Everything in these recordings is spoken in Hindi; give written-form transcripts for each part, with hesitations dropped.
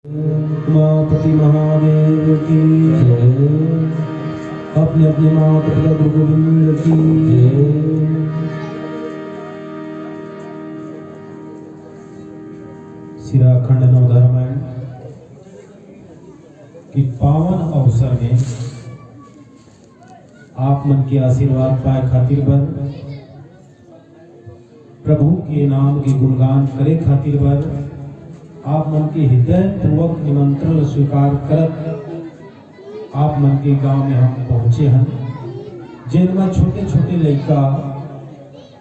उमापति महादेव की जय। अपने अपने माता पिता गुरु गोविंद की जय। शिराखंड नवधर्मन की पावन अवसर में आप मन के आशीर्वाद पाए खातिर बर प्रभु के नाम के गुणगान करे खातिर बर आप मन के हृदय पूर्वक निमंत्रण स्वीकार करत आप मन के गांव में हम पहुंचे हैं, जिनमें छोटे छोटे लड़का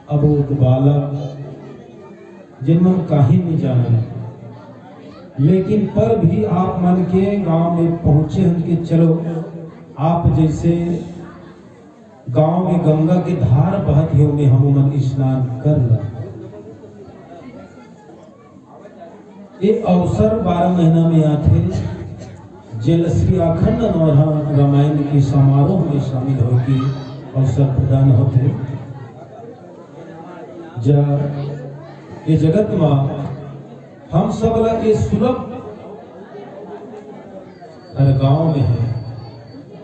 अबोध बालक जिनमें काहे नहीं जाना, लेकिन पर भी आप मन के गांव में पहुंचे हैं कि चलो आप जैसे गांव में गंगा के धार बहत है उन्हें हम मन स्नान कर ला। ये अवसर 12 महीना में आते जेल श्री अखंड रामायण के समारोह में शामिल होकर अवसर प्रदान होते। ये जगत में हम सब ये सुलभ हर गांव में है,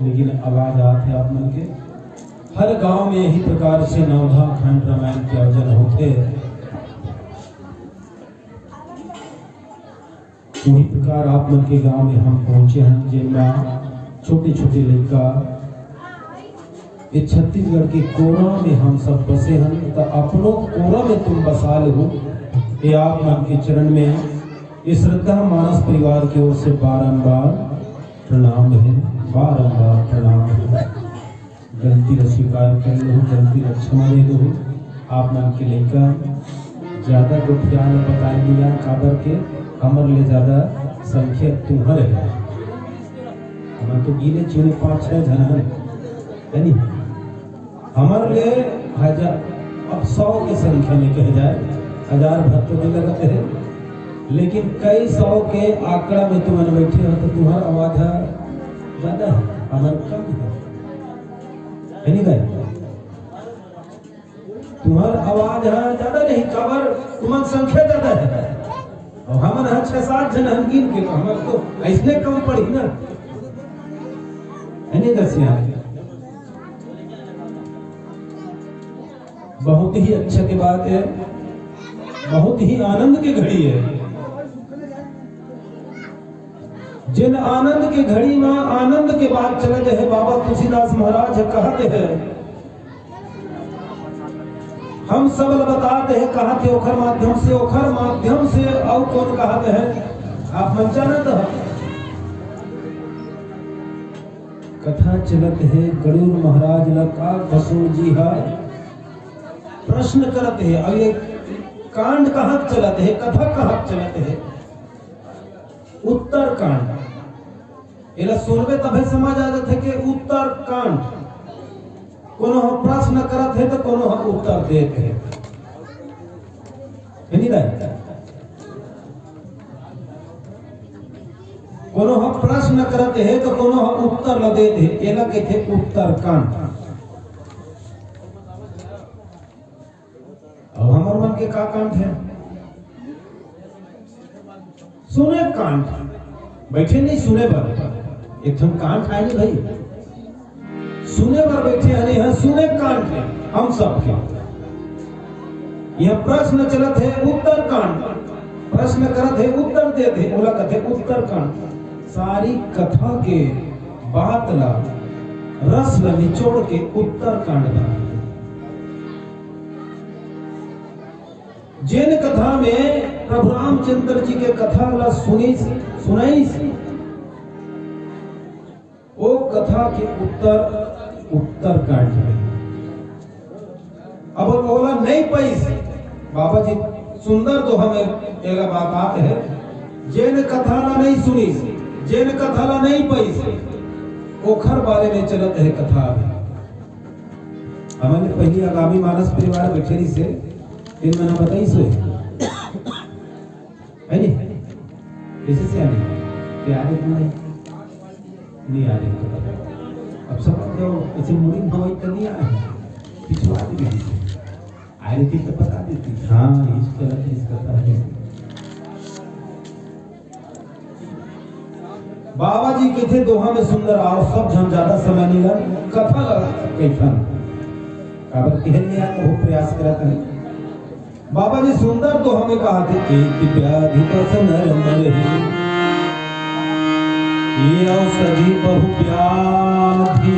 लेकिन आवाज आते आप मन के हर गांव में यही प्रकार से नवधा खंड रामायण के आयोजन होते। वही प्रकार आप मन के गांव में हम पहुंचे हैं, जिनमें छोटे छोटे लड़का ये छत्तीसगढ़ के कोरा में हम सब बसे हैं, तो अपनों कोरा में तुम बसा लो। ये आप मन के चरण में ये श्रद्धा मानस परिवार की ओर से बारंबार प्रणाम है, बारंबार प्रणाम है। गलती का स्वीकार कर लो, गलती का क्षमा दे दो। आप मन के लड़का ज्यादा गुफिया में बताए दिया काबर के हमर ले ज्यादा संख्या तुम्हारे है। हम तो गिने चुने 5-6 जन है नहीं, हमारे लिए 1000 अब 100 की संख्या में कह जाए 1000 भक्त तो नहीं लगते है, लेकिन कई 100 के आंकड़ा में तुम बैठे हो तो तुम्हारा आवाज ज्यादा है, हमारा कम है नहीं भाई। तुम्हारा आवाज है ज्यादा नहीं, काबर तुम्हारी संख्या ज्यादा है और हम 6-7 जन हम गिन के हमारे तो ऐसने कम पड़ी ना है। दसिया बहुत ही अच्छा की बात है, बहुत ही आनंद की घड़ी है। जिन आनंद की घड़ी में आनंद के बाद चले है बाबा तुलसीदास महाराज कहते हैं, हम सब बताते हैं कहा थे ओखर माध्यम से और कौन कहते हैं आप मन जानत हो। कथा चलत है गरुड़ महाराज लका बसु जी है प्रश्न करते हैं, और ये कांड कहाँ चलते है, कथा कहाँ चलते है, उत्तर कांड। ये सुनबे तभी समझ आ जाते कि उत्तर कांड कोनो हम प्रश्न करत है तो कोनो हम उत्तर देते हैं नहीं रहता। कोनो हम प्रश्न करते हैं तो कोनो हम उत्तर ल देते हैं, ये लगे थे उत्तर कांड। और हमारे मन के का कांड है, सुने कांड बैठे नहीं सुने पर एक कांड है नहीं भाई, सुने पर बैठे हैं सुने कांड है हम सब के। यह प्रश्न चलत है उत्तर कांड, प्रश्न करत है उत्तर देते बोला कहते उत्तर कांड। सारी कथा के बात ला रस ला निचोड़ के उत्तर कांड बना। जिन कथा में प्रभु रामचंद्र जी के कथा ला सुनाई वो कथा के उत्तर कांड है। अब बोला नहीं पैसे बाबा जी सुंदर तो हमें एक बात आते है, जेन कथा ला नहीं सुनी जेन कथा ला नहीं पैसे ओखर बारे में चलत है कथा। हमारे पहली आगामी मानस परिवार बैठे रही से 3 महीना बताई से है नहीं कैसे से आने प्यारे नहीं आ रहे तो अब सब जो ऐसे मुड़िंग भवई तो नहीं आए पिछवा दी आ रही थी तो बता देती हाँ इस तरह से इस कथा है। बाबा जी के थे दोहा में सुंदर आओ सब जन ज्यादा समय नहीं लग कथा लगा कैथन काबर कहने या तो प्रयास करत है। बाबा जी सुंदर तो हमें कहा थे एक व्याधि बस नर मरहि ये औषधि बहु व्याधि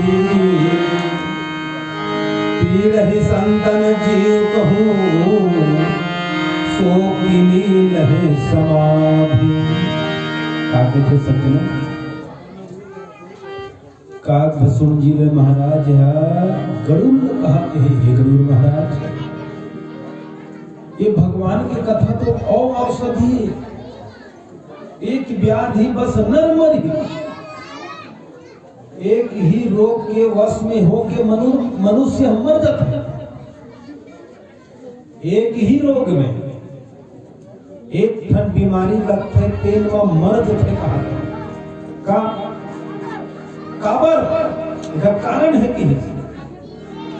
पीड़हि संतन जीव कहूँ सो की नील है समाधि। काके थे सज्जनों काक भसुन जी रे महाराज गरुड़ कहते हैं हे गरुड़ महाराज ये भगवान की कथा तो औषधि एक व्याधि बस नर मरहि एक ही रोग के वश में होके मनुष्य मर जाता है। एक ही रोग में एक ठन बीमारी लगते तेल में मर जाते कहा काबर इसका कारण है कि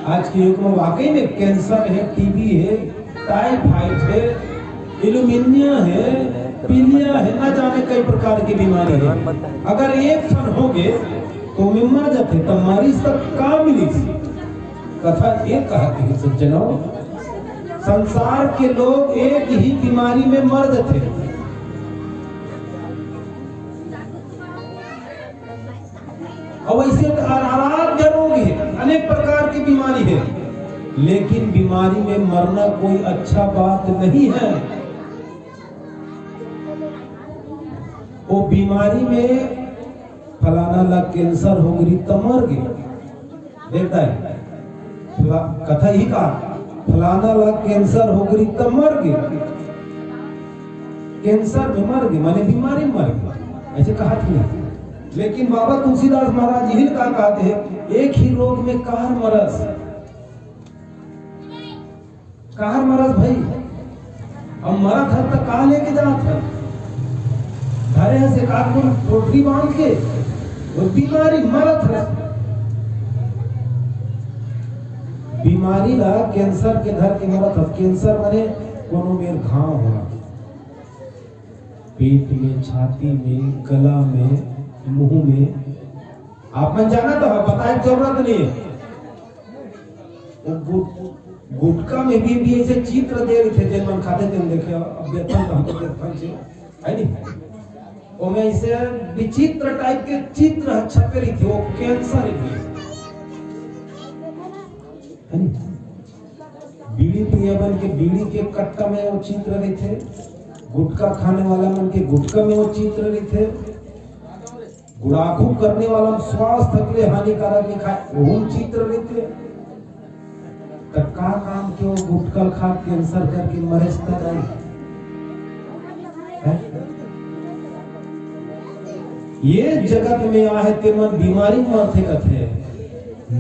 आज के युग में वाकई में कैंसर है, टीबी है, टाइफाइड है, एलुमिनिया है, पीलिया है, ना जाने कई प्रकार की बीमारी है। अगर एक ठन हो गए तो में मर जाते तो मरीज तक का मिली कथा एक कहती है सज्जनों संसार के लोग एक ही बीमारी में मर जाते और वैसे अनाराध्य रोग है, अनेक प्रकार की बीमारी है, लेकिन बीमारी में मरना कोई अच्छा बात नहीं है। वो बीमारी में फलाना ला कैंसर हो गई तो मर गई देखता है कथा ही कहा फलाना ला कैंसर हो गई तो मर गई कैंसर में मर गई माने बीमारी में मर गई ऐसे कहा थी। लेकिन बाबा तुलसीदास महाराज यही कहा कहते हैं एक ही रोग में कार मरस भाई अब मरा था तो कहा लेके जाता घरे से काटपुर पोटरी बांध के वो बीमारी मरत है। बीमारी ला कैंसर के धर के मरत है। कैंसर माने कोनो में घाव होना पेट में, छाती में, गला में, मुंह में। आप मन जाना तो बताए जरूरत नहीं है। गुटका में भी ऐसे चित्र दे रहे थे जन मन खाते थे देखे अब वेतन हमको देखते है नहीं वो में इसे विचित्र टाइप के चित्र छपे रही थी वो कैंसर की बीड़ी पिएबन के बीड़ी के कट्टा में वो चित्र रहे थे, गुटखा खाने वाला मन के गुटखा में वो चित्र रहे थे, गुड़ाखू करने वाला स्वास्थ्य के लिए हानिकारक लिखा वो चित्र रहे थे। का काम के वो गुटखा खा कैंसर करके मरे ये जगत में आहे ते मन बीमारी माथे कथे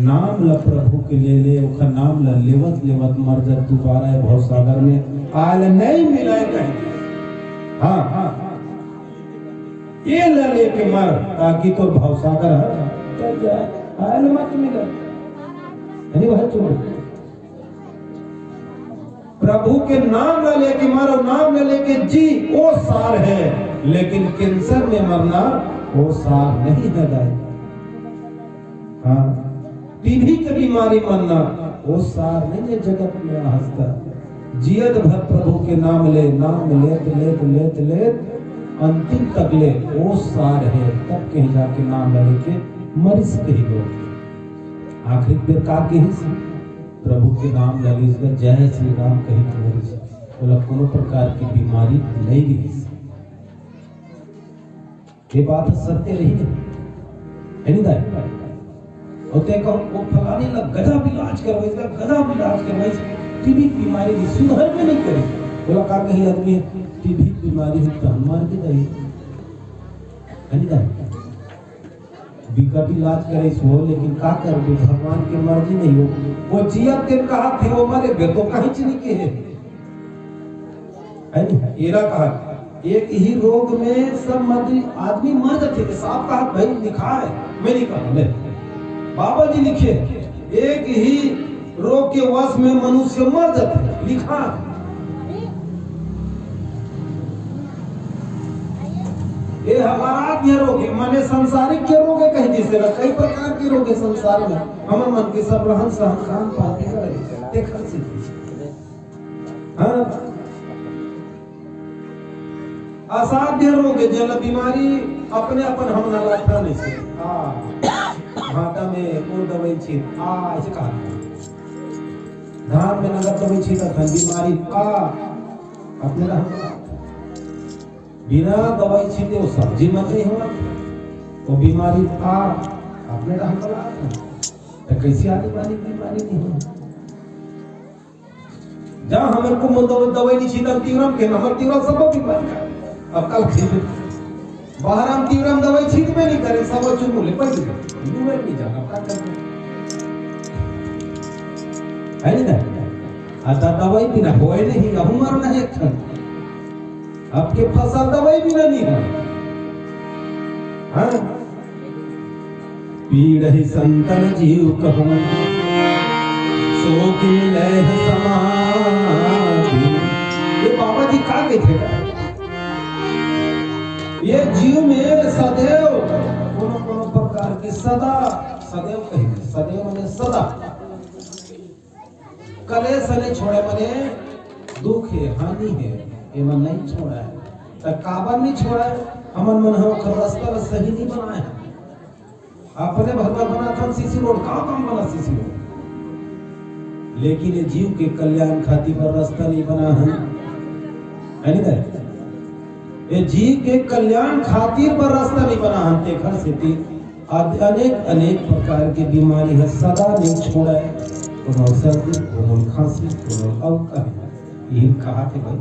नाम ल प्रभु के ले ओखा नाम ल लेवत लेवत मर जा दोबारा भव सागर में आल नहीं मिलाए कहीं। हाँ ये ल लेके मर ताकि तो भव सागर चल जाए आल मत मिले नहीं भाई चलो प्रभु के नाम ल लेके मर और नाम ल लेके जी वो सार है, लेकिन कैंसर में मरना वो सार नहीं है गाय। हाँ टीबी की बीमारी मरना वो सार नहीं है जगत में हंसता। जियत भर प्रभु के नाम ले नाम लेत लेत लेत लेत अंतिम तक ले वो सार है, तब कहीं जाके नाम लेके मरीज कही लोग आखिरी बेर का कही प्रभु के नाम लगे जय श्री राम कही तो मरीज बोला कोनो प्रकार की बीमारी नहीं रही। ये बात सत्य रही नहीं होते को वो फलाने लग गजब इलाज करवाई इसका गजब इलाज करवाई टीबी बीमारी की सुधार में नहीं करी। बोला का कहीं आदमी टीबी बीमारी है तो मार के जाइए विकट इलाज करे सो, लेकिन का कर भगवान की मर्जी नहीं हो। वो जियत के कहा थे वो मरे बे तो कहीं चीनी के है एरा कहा एक ही रोग में सब आदमी मर जाते साफ कहा भाई लिखा है मैं नहीं कहा ले बाबा जी लिखे एक ही रोग के वश में मनुष्य मर जाते लिखा। ये हमारा ये रोग है, माने सांसारिक के रोग है कहीं जिसे कई प्रकार के रोग है संसार में। हमर मन के सब रहन सहन खान पान करे देखल से हां असाध्य रोग है जल बीमारी अपने अपन हम ना लाता नहीं से भाटा में को दवाई छी ऐसे कहा धान में नगर दवाई छी था बीमारी अपने रहा बिना दवाई छीटे वो सब्जी मत नहीं होना वो बीमारी आपने रहा तो कैसी आने वाली बीमारी नहीं हो जहाँ हमारे को दवाई नहीं छीटा तीव्रम के नंबर तीव्रम सब बीमारी अब कल बाहर हम तीव्रम दवाई छीट में नहीं करे सब चुमुले पड़ गए दूर नहीं जाना क्या करना है ना आता दवाई बिना होए नहीं रहूं मरना है एक क्षण आपके फसल दवाई भी नहीं है हाँ? पीड़ ही संतन जीव कहूं सो की लह समाधि। ये बाबा जी का कहते ये जीव में सदैव कोनो प्रकार की सदा सदैव कहेंगे सदैव माने सदा कलेश नहीं छोड़े माने दुख है हानि है ये मन नहीं छोड़ा है तो काबर नहीं छोड़ा है हमन मन हम रास्ता सही नहीं बनाए अपने भगवान बना था सीसी रोड काम बना सीसी रोड लेकिन ये जीव के कल्याण खातिर पर रास्ता नहीं बना है नहीं ये जीव के कल्याण खातिर पर रास्ता नहीं बना हम देखर से अनेक अनेक प्रकार की बीमारी है सदा नहीं छोड़ा है कोनो सर्दी कोनो खांसी कोनो अवका ये कहा थे भाई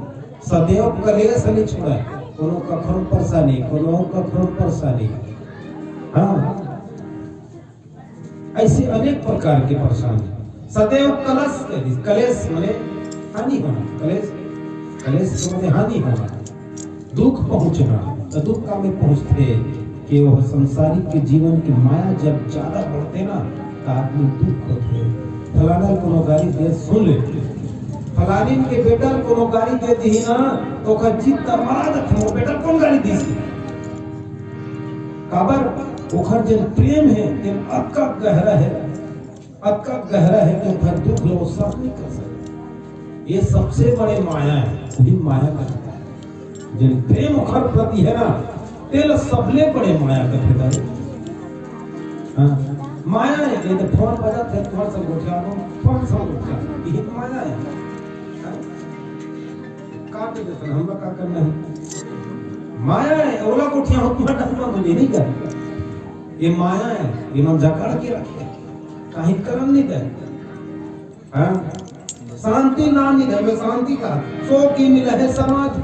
सदैव कलेश नहीं छोड़ा है कोनो कखरो परेशानी कोनो कखरो परेशानी हाँ ऐसे अनेक प्रकार के परेशानी सदैव कलेश माने हानि होना कलेश माने हानि होना दुख पहुंचना तो दुख का में पहुंचते कि वह संसारिक के जीवन की माया जब ज्यादा बढ़ते ना तो आदमी दुख होते फलाना कोनो गाड़ी दे सुन ले फलानी के बेटा कोनो गाड़ी दे दी ना तो का चित्त मारा दे बेटा कौन गाड़ी दी काबर ओखर जो प्रेम है ते अक्का गहरा है कि ओखर दुख लो सब नहीं कर सकते ये सबसे बड़े माया है वही माया का जिन प्रेम ओखर प्रति है ना तेल सबले बड़े माया का हां माया है ये तो फोन बजा थे तुम्हारे सब उठा लो फोन सब उठा ये माया है काट देते हम का करना है माया है ओला को उठिया हो तुम्हारा डसमा मुझे नहीं कर ये माया है ये मन जकड़ के रखे कहीं करम नहीं दे हां शांति ना नहीं दे मैं शांति का सो की मिला है समाज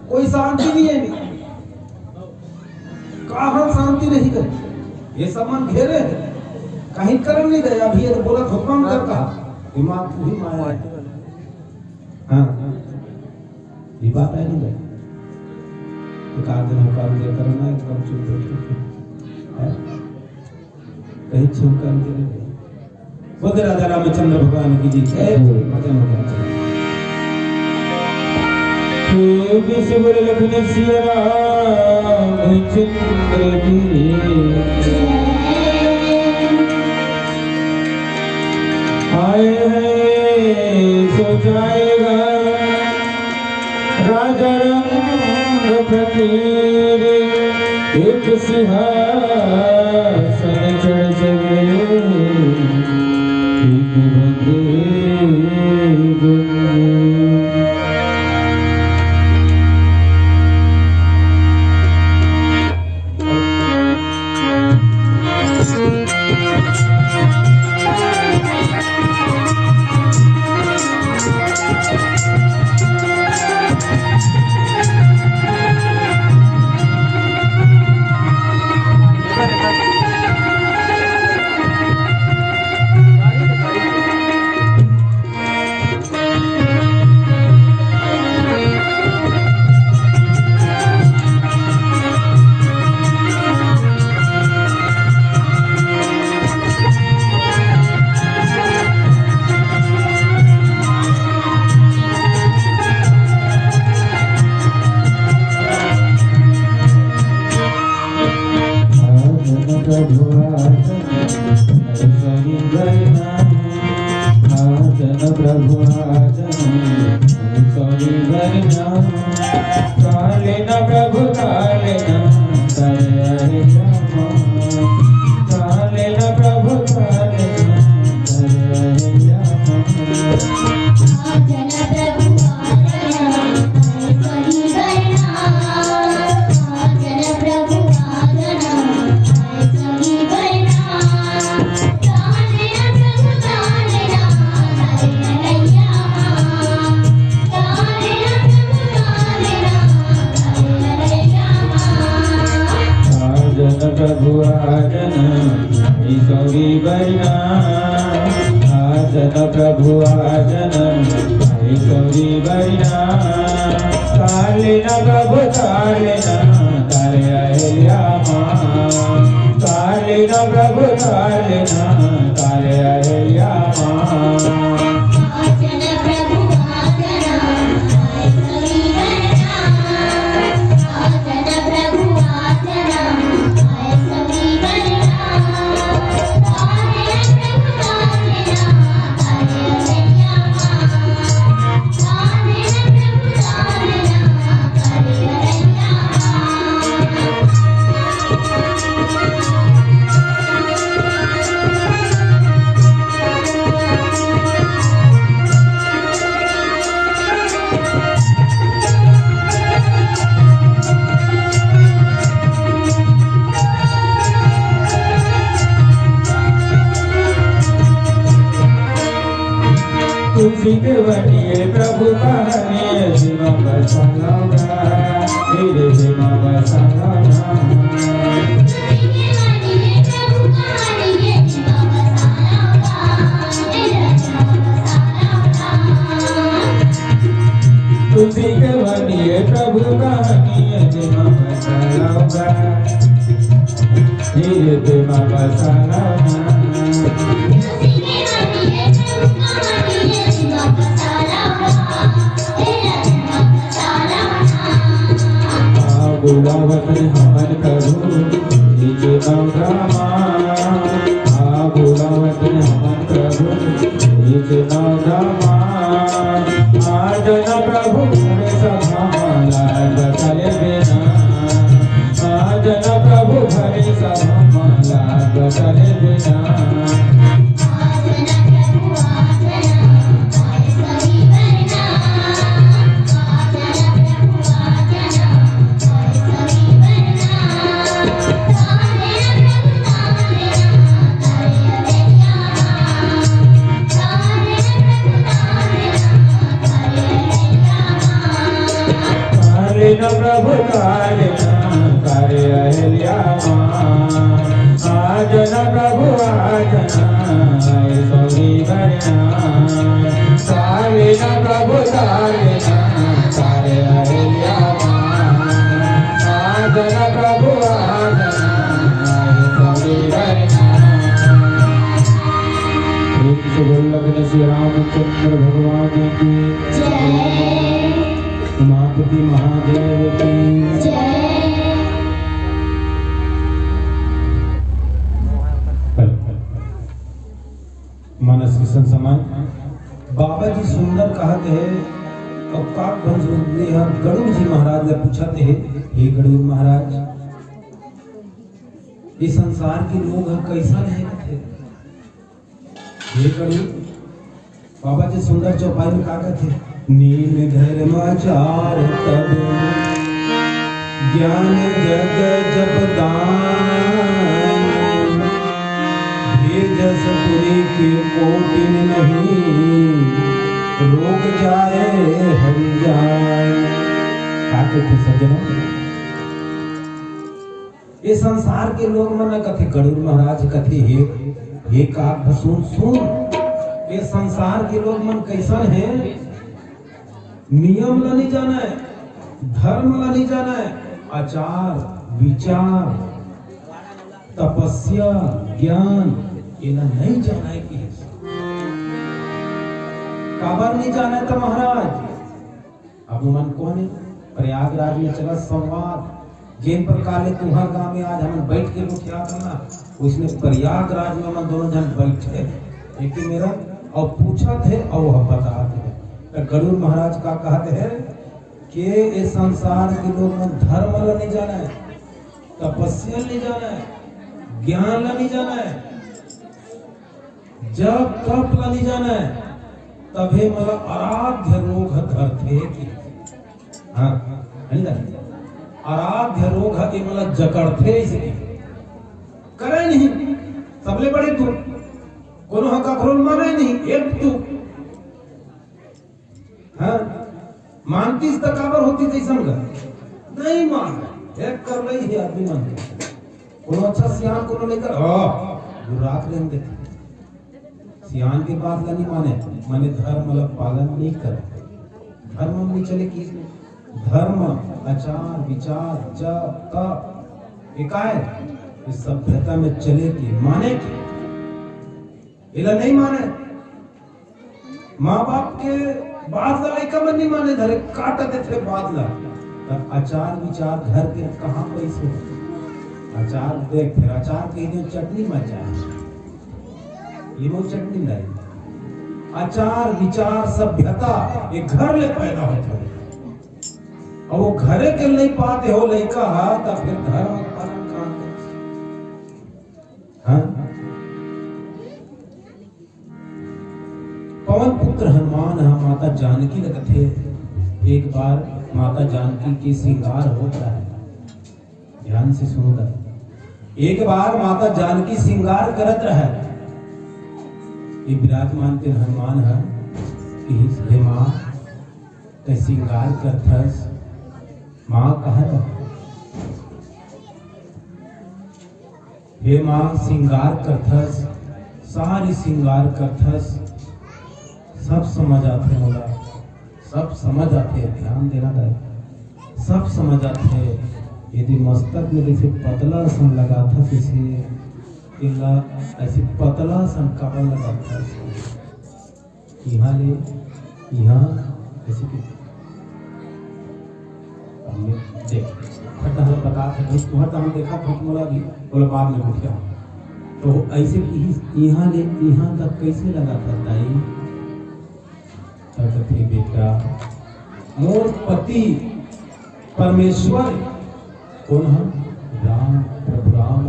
कोई शांति नहीं है नहीं कहां शांति नहीं करे ये सब मन घेरे है कहीं करम नहीं दे अभी ये बोला हुक्म कर कहा दिमाग पूरी माया है हां ये बात है नहीं तो का दिन काम दे करना है कम चुप बैठो कहीं छुप कर के बोल राजा रामचंद्र भगवान की जी जय भजन होगा विश्वर लखन सिया रामचंद्र जी आए हैं सो जाएगा राजा रंग फकीर एक सिंहासन चढ़ सके एक बंदे आजन प्रभु आजन ऐश्वरी वरनाम आजन प्रभु आजन ऐश्वरी वरनाम काले न प्रभु काले न करे श्यामा काले न प्रभु काले न करे श्यामा आजन प्रभु आजन ऐश्वरी वरनाम आजन प्रभु आजन ऐश्वरी वरनाम काले न प्रभु काले न करे श्यामा काले न प्रभु काले न करे श्यामा आजन प्रभु आजन ऐश्वरी वरनाम आजन प्रभु आजन ऐश्वरी वरनाम काले न प्रभु काले न करे अहिल्यामा काले न प्रभु काले न करे अहिल्यामा आजन प्रभु आजन ऐश्वरी वरनाम आजन प्रभु आजन ऐश्वरी वरनाम काले न प्रभु काले न करे श्यामा काले न प्रभु काले न करे तुलसी के वनिये प्रभु कहनिये जिमा बसनागा मेरे जिमा बसनागा तुलसी के वनिये प्रभु कहनिये जिमा बसनागा मेरे जिमा बसनागा बुलावत हमन प्रभु नीचे नवग्रामा बुलावत हमन प्रभु नीचे नवग्रामा आजन प्रभु भरे सभा लाल चले बिना आजन प्रभु भरे सभा लाल चले बिना प्रभु काले करे अहिल्यामा आजन प्रभु आजन ऐश्वरी वरनाम काले न प्रभु काले करे अहिल्यामा आजन प्रभु आजन ऐश्वरी वरनाम बोल श्री रामचंद्र भगवान की उमापति महादेव की मानस किशन समय बाबा जी सुंदर कहते हैं और काक भंजूर गरुड़ जी महाराज ने पूछते हैं हे गरुड़ महाराज ये संसार के लोग कैसा रहेंगे हे गरुड़ बाबा जी सुंदर चौपाई में कहा कहते नील धर्माचार तब ज्ञान जग जप दान भेजस पुरी के कोटिन नहीं रोग जाए हरि जाए कहते थे सज्जनों ये संसार के लोग मन कथे गरुड़ महाराज कथे हे काक सुन सुन ये संसार के लोग मन कैसन है नियम ला नहीं जाना है धर्म ला नहीं जाना है आचार विचार तपस्या ज्ञान ये नहीं जाना है कि काबर नहीं जाना है तो महाराज अब मन कौन है प्रयागराज में चला संवाद जिन प्रकार ले तुम्हार गांव में आज हम बैठ के मुखिया करना उसने प्रयागराज में हम दोनों जन बैठे एक ही मेरा और पूछा थे और वह बता थे। तो गरुड़ महाराज का कहते हैं कि ये संसार के लोग में धर्म ला नहीं जाना है, तपस्या नहीं जाना है, ज्ञान ला नहीं जाना है, जब तप ला नहीं जाना है, तभी मतलब आराध्य रोग धरते की हाँ आराध्य रोग है मतलब जकड़ते इसकी करे नहीं सबले बड़े तू कोनो हका करोल माने नहीं एक तू हाँ मानती तक काबर होती थी समझा नहीं मान एक कर रही है आदमी मानते कोनो अच्छा सियान कोनो लेकर रात लेन देते सियान की बात नहीं माने माने धर्म मतलब पालन नहीं करे धर्म नहीं चले कि धर्म आचार विचार जप तप इकाय इस सभ्यता में चले कि माने कि इला नहीं माने माँ बाप के बात लड़ाई में नहीं माने धरे काटते थे बात ला तब आचार विचार घर के कहाँ पैसे आचार देख फिर आचार के लिए चटनी मच जाए ये वो चटनी नहीं आचार विचार सभ्यता ये घर ले पैदा होता है और वो घरे के नहीं पाते हो लड़का तब फिर धर्म पालन काम हाँ पवन पुत्र हनुमान माता जानकी लगत थे एक बार माता जानकी की श्रृंगार होता है ध्यान से सुनो एक बार माता जानकी श्रृंगार करत रहे ये विराजमान के हनुमान है कि हे माँ ते श्रृंगार करथस माँ कहा हे माँ श्रृंगार करथस सारी श्रृंगार करथस सब समझ आते होला सब समझ आते ध्यान देना है सब समझ आते यदि मस्तक में जैसे पतला सन लगा था जैसे ऐसे पतला सन काबल लगा था यहाँ ले यहाँ ऐसे देख खट्टा हल बता तुम्हारा हम देखा फटमोला भी बोला बाद में उठ गया तो ऐसे यहाँ ले यहाँ तक कैसे लगा था ताई बेटा मोर पति परमेश्वर कौन है राम प्रभु राम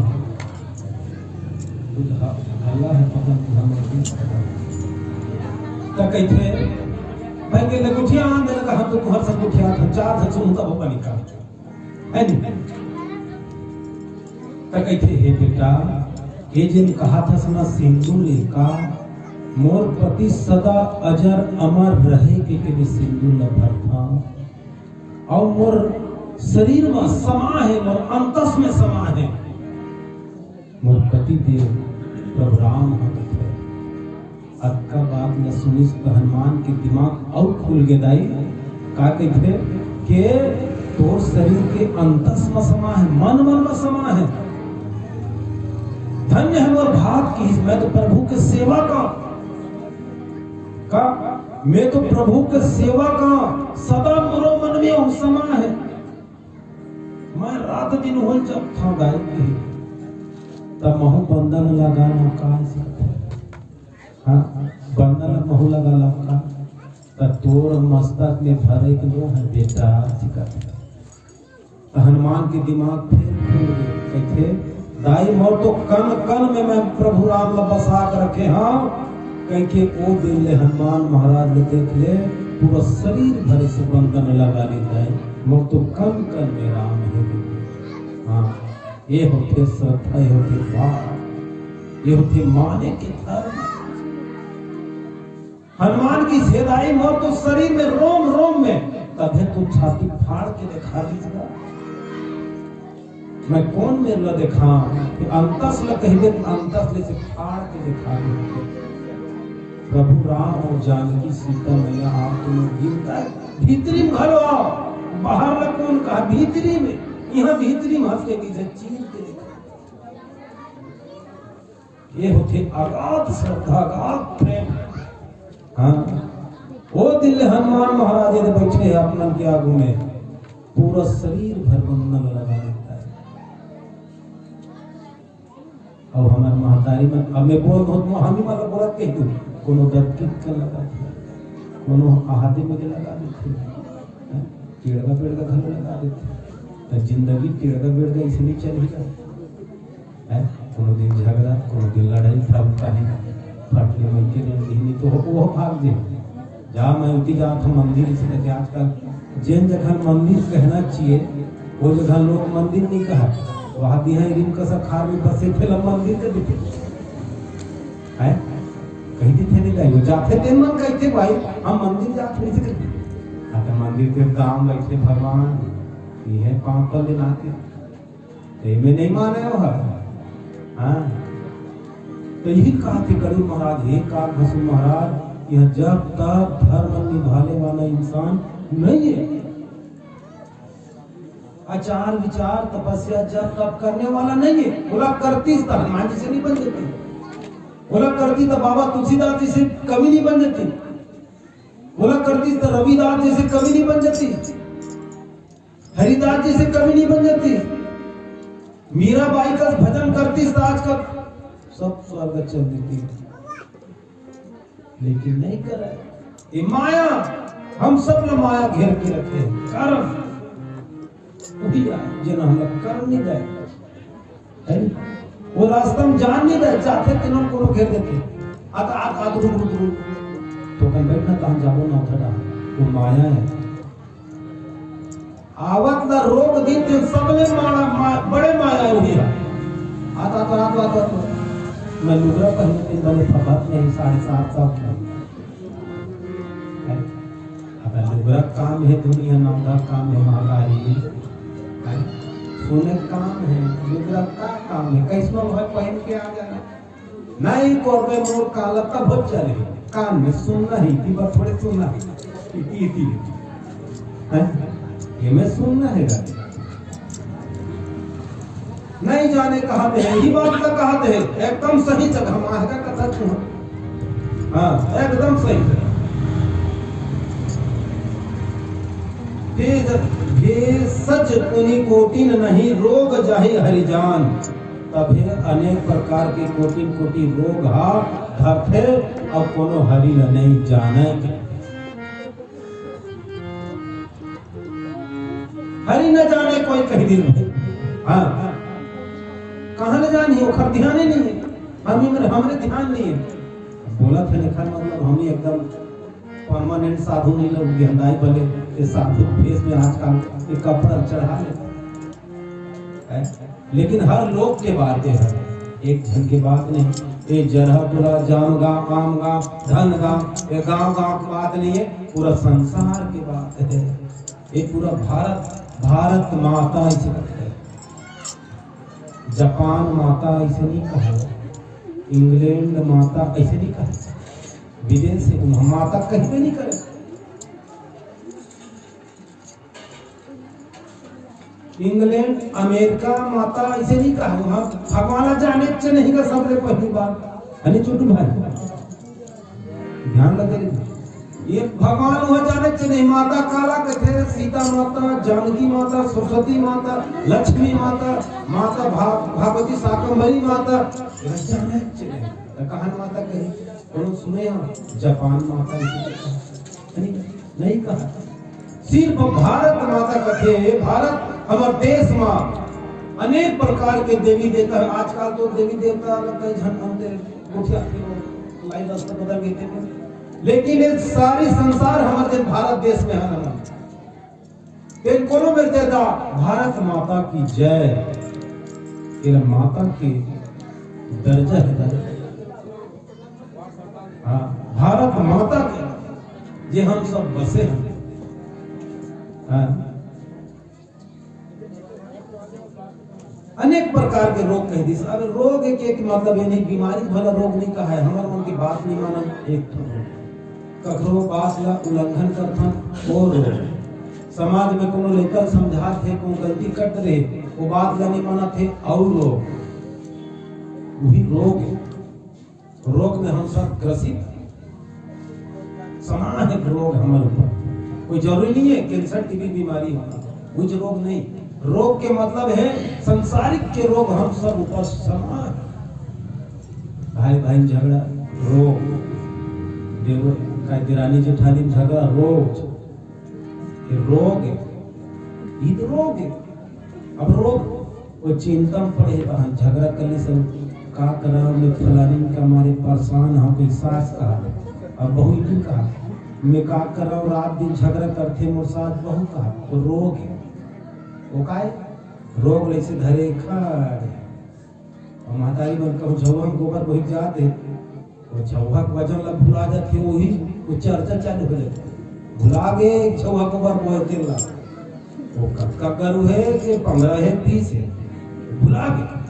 अल्लाह है पता कहते भाई के लगुठिया आन देना कहा तो तुम्हार सब गुठिया था चार था सुन तब ऊपर निकाल है नहीं कहते हे बेटा ये जिन कहा था सुना सिंधु लेका मोर पति सदा अजर अमर रहे के सिंधु न भरता और मोर शरीर में समा है मोर अंतस में समा है मोर पति देव प्रभु राम है अक्का बात न सुनी तो हनुमान के दिमाग और खुल गए दाई का कहते के तोर शरीर के अंतस में समा है मन में समा है धन्य है मोर भाग की मैं तो प्रभु के सेवा का मैं तो प्रभु के सेवा का सदा मोरो मन में हो समा है मैं रात दिन हो जब था गाय के तब महु बंधन लगाना का हाँ बंधन महु लगा लगा तब तोर मस्तक में भरे के लो है बेटा तो हनुमान के दिमाग फिर खुल गए कहते दाई मोर तो कन कन में मैं प्रभु राम बसा कर रखे हाँ कहीं के ओ दिन ले हनुमान महाराज ने देख ले पूरा शरीर भरे से बंधन लगा लेता है मोर तो कन कन में राम है हाँ ये होते श्रद्धा ये होते भाव ये होते माने के धर्म हनुमान की सेदाई मोर तो शरीर में रोम रोम में तभी तो छाती फाड़ के दिखा दीजिएगा मैं कौन मेरे ला देखा अंतस ला कह दे अंतस ले से फाड़ के दिखा दीजिए प्रभु राम और जानकी सीता मैया आप तुम्हें गिरता है भीतरी में घर आओ बाहर में कौन कहा भीतरी में यहाँ भीतरी में हंस के पीछे चीर के देखा ये होते अगाध श्रद्धा अगाध प्रेम हाँ वो दिल हनुमान महाराज ने बैठे अपना के आगू में पूरा शरीर भर बंधन लगा देता है और हमारे महतारी में अब मैं बोल दो हम ही मतलब बोला कह दूँ कोनो दर्द के लगा कोनो आहादी में लगा देते टेढ़ा पेड़ का घर लगा देते तो जिंदगी टेढ़ा पेड़ का इसलिए चलेगा है कोनो दिन झगड़ा कोनो दिन लड़ाई सब कहीं फटले में के नहीं तो वो भाग दे जहाँ मैं उठी जा तो मंदिर इसलिए आजकल जिन जगह मंदिर कहना चाहिए वो जगह लोग मंदिर नहीं कहा वहाँ भी है इनका सा खार में बसे फिल्म मंदिर के दिखे है कहीं दिखे नहीं गए वो जाते थे मन कहते भाई हम मंदिर जाते नहीं थे आता मंदिर के दाम बैठे भगवान ये है पांव पर लेनाते तो में नहीं माने वो है हाँ तो यही कहा थे गरुड़ महाराज हे काल भस्म महाराज यह जब तक धर्म निभाने वाला इंसान नहीं है आचार विचार तपस्या जब तब करने वाला नहीं है बोला करती तो हनुमान जी से नहीं बन जाती बोला करती तो बाबा तुलसीदास जी से कभी नहीं बन जाती बोला करती तो रविदास जी से कभी नहीं बन जाती हरिदास जी से कभी नहीं बन जाती मीराबाई का भजन करती तो आज का सब स्वर्ग चल देती लेकिन नहीं कर रहे ये माया हम सब ने माया घेर के रखे कारण जिन हम लोग कर नहीं गए वो रास्ता में जान नहीं गए चाहते तीनों को घेर देते आता रुक तो कहीं बैठना कहाँ जाओ ना थड़ा वो माया है आवत ना रोक दी तो सबने बड़े माया हुई आता मैं लुगरा पहले दिन बने फबत नहीं 7.5 अब लुगरा काम है दुनिया नौका काम है महाकारी सोने काम है लुगरा का काम है कैसनो भाई पहन के आ जाना नहीं कोरबे मोर काला तब बहुत चले कान में सुनना ही थी बस थोड़े सुनना ही ये मैं सुनना है नहीं जाने कहा है यही बात का कहा है एकदम सही जगह माँ का कथा सुनो हाँ एकदम सही सच उन्हीं कोटिन नहीं रोग जाहि हरिजान तभी अनेक प्रकार के कोटिन कोटि रोग हा धरते अब कोनो हरि नहीं जाने हरि न जाने कोई कही दिन हाँ कहाँ न जानी ओखर ध्यान ही नहीं है हमरे ध्यान नहीं है बोला था लिखा मतलब हम एकदम परमानेंट साधु नहीं लोग गेंदाई भले ये साधु फेस में आजकल ये कपड़ा चढ़ा ले लेकिन हर लोग के बात है एक जन की बात नहीं ये जरहपुरा जाम गाँव काम गाँव धन गाँव ये गाँव की बात नहीं है पूरा संसार की बात है ये पूरा भारत माता इसे जापान माता ऐसे नहीं कहा इंग्लैंड माता ऐसे नहीं कहा विदेश से माता कहीं भी नहीं करे इंग्लैंड अमेरिका माता ऐसे नहीं कहा वहां भगवान जाने से नहीं का सबसे पहली बार अने छोटू भाई ध्यान लगे ये भगवान वहां जाने से नहीं माता काला कहते सीता माता जानकी माता सरस्वती माता लक्ष्मी माता माता भागवती शाकंभरी माता जाने से कहान माता कही कौन सुने जापान माता नहीं कहा सिर्फ भारत माता कथे भारत हमारे देश में अनेक प्रकार के देवी देवता आजकल तो देवी देवता कई झन होते लाइन रास्ता बदल गए थे लेकिन ये सारी संसार हमारे भारत देश में है लेकिन कोनो में देता भारत माता की जय ये माता की दर्जा है हाँ भारत माता के जे हम सब बसे हैं हाँ अनेक प्रकार के रोग कह दी अब रोग एक मतलब ये नहीं बीमारी भला रोग नहीं कहा है हमारे मन की बात नहीं माना एक कखरो बात ला उल्लंघन करथन वो रोग समाज में कोनो लेकर समझा थे को गलती करते रहे वो बात ला नहीं माना थे और लोग वही रोग में हम सब ग्रसित समान है रोग हमारे ऊपर कोई जरूरी नहीं है कैंसर टीबी बीमारी होना कुछ रोग नहीं रोग के मतलब है संसारिक के रोग हम सब ऊपर समान भाई भाई झगड़ा रोग, देव का दिरानी जेठानी में झगड़ा रोज, ये रोग है, ये तो रोग है। अब रोग वो चिंता में पड़े बहन झगड़ा करने से का करा मैं फलानी का मारे परेशान हो गई सास का अब बहू इतनी कहा मैं का कर रहा हूँ रात दिन झगड़ा करते मोर साथ बहू का वो रोग है। वो का है रोग जैसे धरे खड़े और मातारी बन कहूँ झौहा गोबर बही जाते वो झौहा के वजन ला भुला जाते वही वो चर्चा चालू हो जाते भुला गए झौहा गोबर बोलते ला वो कक्का करू है कि 15 है 20 है भुला गए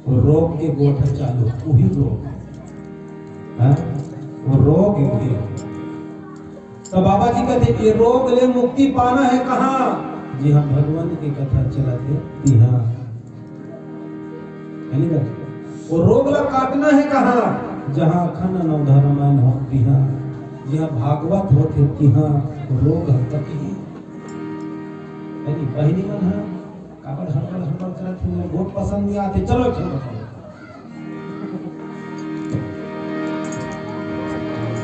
वो रोग के गोठा चालू वही रोग है वो रोग है वही। तो बाबा जी कहते ये रोग ले मुक्ति पाना है कहाँ? जी हाँ भगवान की कथा चलाते हाँ वो रोग ला काटना है कहाँ? जहाँ खन नवधर्मन होती हाँ जहाँ भागवत होते कि हाँ रोग हटती बहनी मन है काबर हड़बड़ हड़बड़ करत हुए बहुत पसंद नहीं आते चलो चलो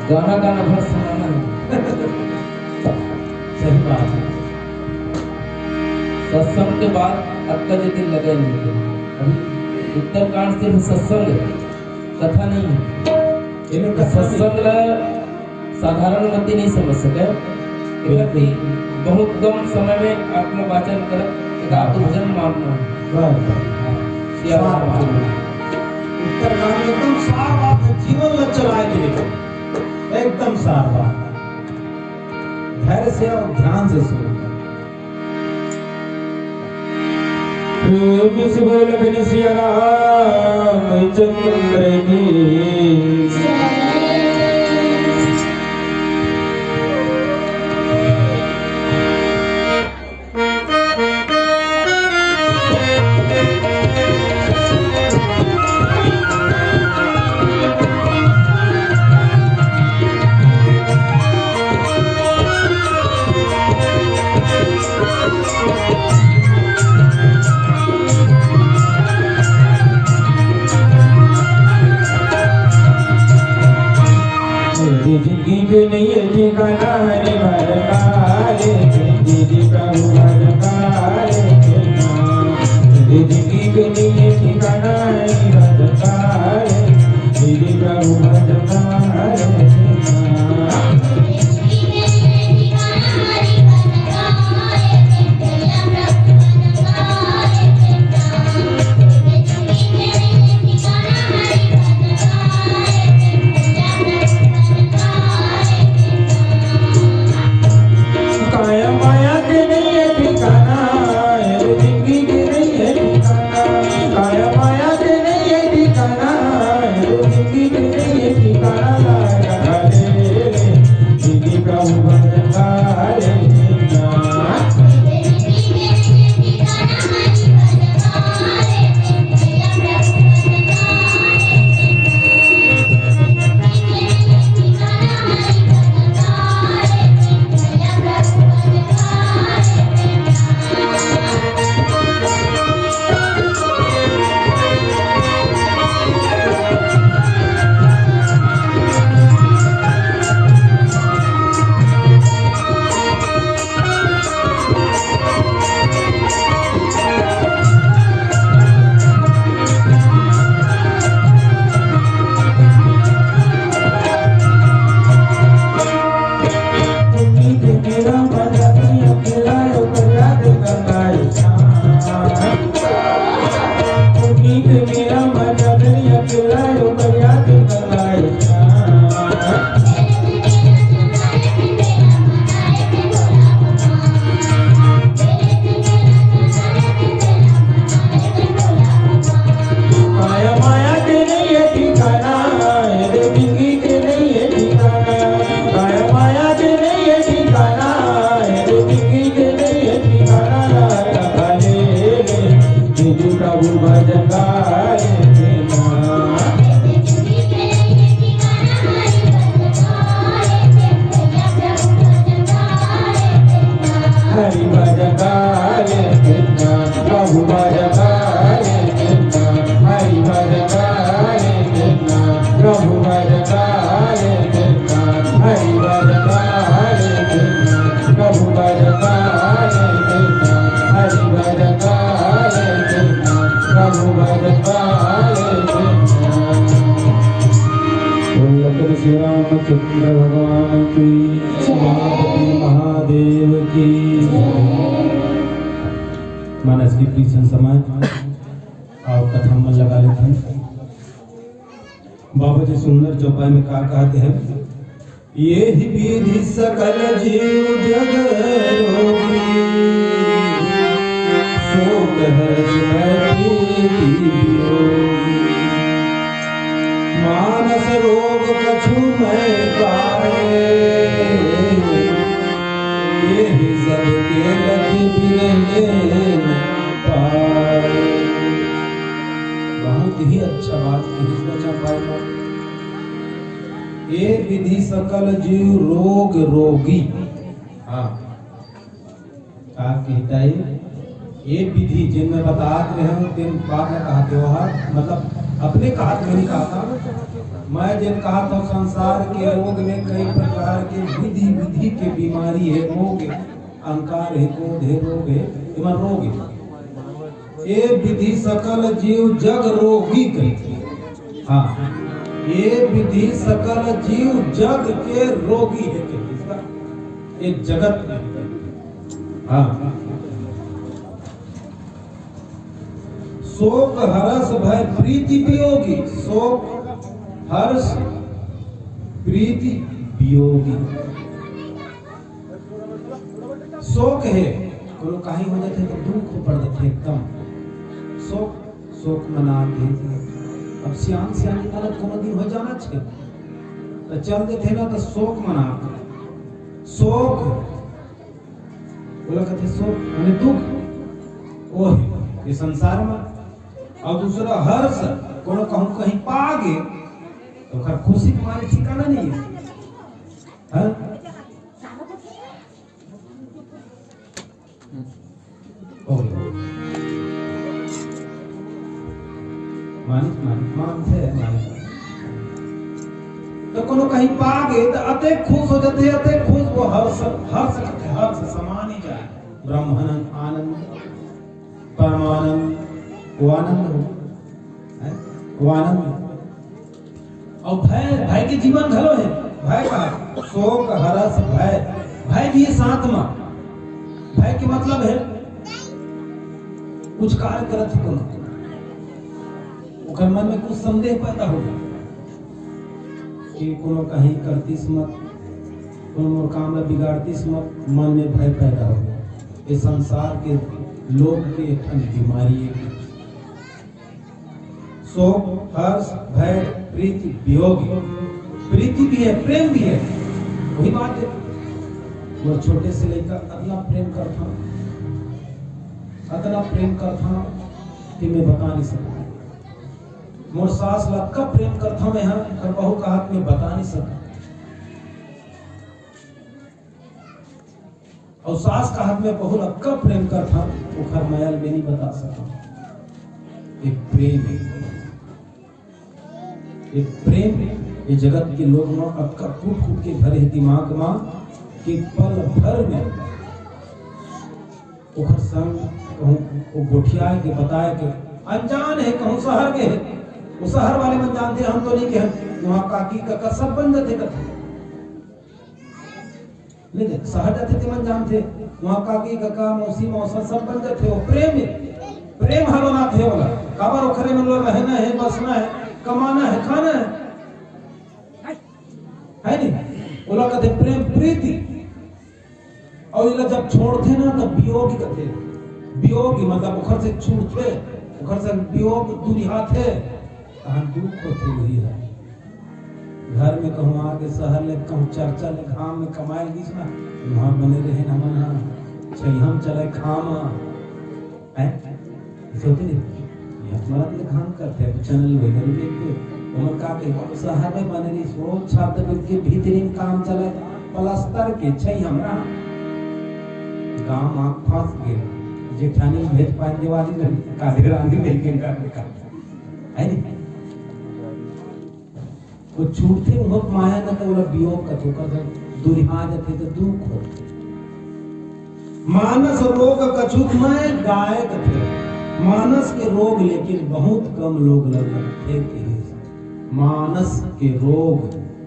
गाना गाना भर सुनाना है। सही बात है। सत्संग के बाद अक्का जी दिन लगे नहीं थे। अभी उत्तरकांड सिर्फ सत्संग है, कथा नहीं है। इन्हें सत्संग ला साधारण मती नहीं समझ सके व्यक्ति बहुत कम समय में अपना वाचन कर एक आत्म भजन मानना उत्तरकांड एकदम साफ बात है जीवन में चलाए के लिए एकदम साफ बात धैर्य से और ध्यान से सुनो। प्रेम से बोल बिन सिया रामचंद्र की जिंदगी के लिए ठिकाना रे भरकारे दीदी प्रभु भरकारे जिंदगी के लिए ठिकाना रे भरकारे दीदी प्रभु भरकारे रघुबर पाए लखन श्री रामचंद्र भगवान की गणपति महादेव की मानस की पीछे समाज और कथा मन लगा लेते हैं। बाबा जी सुंदर चौपाई में क्या कहते हैं, ये ही विधि सकल जीव जग रोगी शोक हर्ष प्रीति वियोगी मानस रोग कछु मैं पाए ये ही सब के लखि बिरले पाए। बहुत ही अच्छा बात कृष्ण चौपाई ये विधि सकल जीव रोग रोगी। हाँ क्या कहता है ये विधि जिनमें बताते हैं दिन बाद में कहा त्योहार मतलब अपने कहा नहीं कहा था मैं जिन कहा था संसार के रोग में कई प्रकार के विधि विधि के बीमारी है रोग है अहंकार है क्रोध है रोग है इमन रोग है ये विधि सकल जीव जग रोगी कहती है। हाँ ये विधि सकल जीव जग के रोगी है इसका ये जगत में। हाँ शोक हर्ष भय प्रीति वियोगी शोक हर्ष प्रीति वियोगी शोक है कोनो कहीं हो जाते तो दुख पड़ जाते एकदम शोक शोक मनाते अब सियान सियान की हालत कोनो दिन हो जाना छे तो चलते थे ना तो शोक मनाते शोक बोला कहते शोक माने दुख वो है ये संसार में। और दूसरा हर्ष कोनो कहूं कहीं पागे तो खर खुशी तुम्हारे ठिकाना नहीं है। हाँ? तो कोनो कहीं पागे तो अते खुश हो जाते अते खुश वो हर्ष हर्ष करते हर्ष समान ही जाए ब्रह्मानंद आनंद परमानंद वो आनंद हो वो आनंद। और भय भय के जीवन घलो है भय का शोक हर्ष भय भय भी है साथ में भय के मतलब है कुछ कार्य करत है कोनो मन में कुछ संदेह पैदा हो कि कोनो कहीं करती मत कोनो मोर काम ला बिगाड़ती मत मन में भय पैदा हो ये संसार के लोग के बीमारी है। शोक हर्ष भय प्रीति वियोगी प्रीति भी है प्रेम भी है वही बात है वो छोटे से लेकर अतना प्रेम करता कि मैं बता नहीं सकता मोर सास ला कब प्रेम करता मैं यहाँ कर बहू का हाथ में बता नहीं सकता और सास का हाथ में बहू ला कब प्रेम करता वो खर मैल में नहीं बता सकता। एक प्रेम है एक प्रेम ये जगत के लोग में अब का फूट के भरे दिमाग में कि पल भर में ओखर संग कहूँ वो गोठिया के बताए के अनजान है कहूँ शहर के है वो शहर वाले मन जानते हम तो नहीं के वहाँ काकी काका सब बन जाते कथे नहीं शहर जाते थे मन जानते वहाँ काकी काका मौसी मौसा सब बन जाते वो प्रेम है प्रेम हलो ना थे वाला काबर ओखरे में लोग रहना है बसना है कमाना है खाना है नहीं वो लोग कहते प्रेम प्रीति और ये जब छोड़ते ना तब वियोग कहते वियोग मतलब ओखर से छूटते ओखर से वियोग दूरी हाथ है कहाँ दुख होते वही है घर में कहूँ आगे शहर ले कहूँ चर्चा ले घाम में कमाए गीस ना वहाँ बने रहे ना मन हम चले खाम सोते नहीं हमारा तो घाम करते हैं चैनल वगैरह देखते उमर का के शहर में बने रही सो छात्र के भीतरीन काम चले प्लास्टर के छै हमरा गांव आँख फंस गए जेठानी भेज पाए दिवाली काले रांधी लेके का है नहीं वो छूटते उमक माया न तो वियोग कथो कर दुरिहा जते तो दुख हो मानस रोग कछुक में गाय कथे मानस के रोग लेकिन बहुत कम लोग लगते थे। मानस के रोग,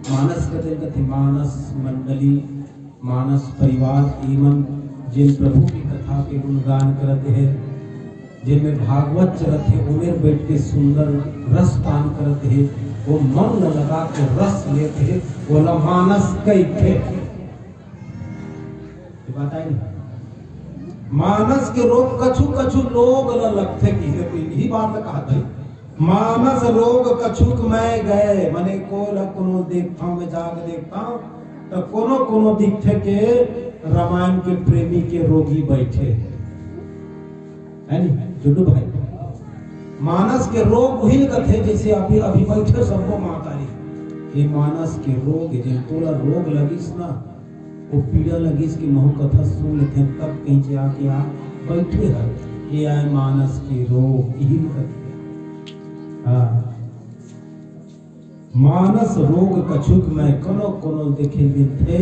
मानस कहते मानस मंडली, मानस परिवार एवं जिन प्रभु की कथा के गुणगान करते हैं, जिनमें भागवत चलते हैं, उन्हें बैठ के सुंदर रस पान करते हैं, वो मन लगा के रस लेते हैं, बोला मानस कई थे। बात आई नहीं? मानस के रोग कछु कछु लोग न लगते की, यही बात कहा था। मानस रोग कछुक मैं गए, मने कोनो देखता हूं, मैं जाग देखता हूं तो कोनो दिखते के रामायण के प्रेमी के रोगी बैठे है नहीं जुडू भाई। मानस के रोग वही कथे जैसे अभी बैठे सबको मातारी। ये मानस के रोग जो तोला रोग लगिस ना, वो पीड़ा लगिस की महु कथा सुन लेते हैं, तब कहीं से आके आ बैठे है। ये आए मानस के रोग यही कथे। हाँ, मानस रोग कछुक मैं कोनो देखे थे,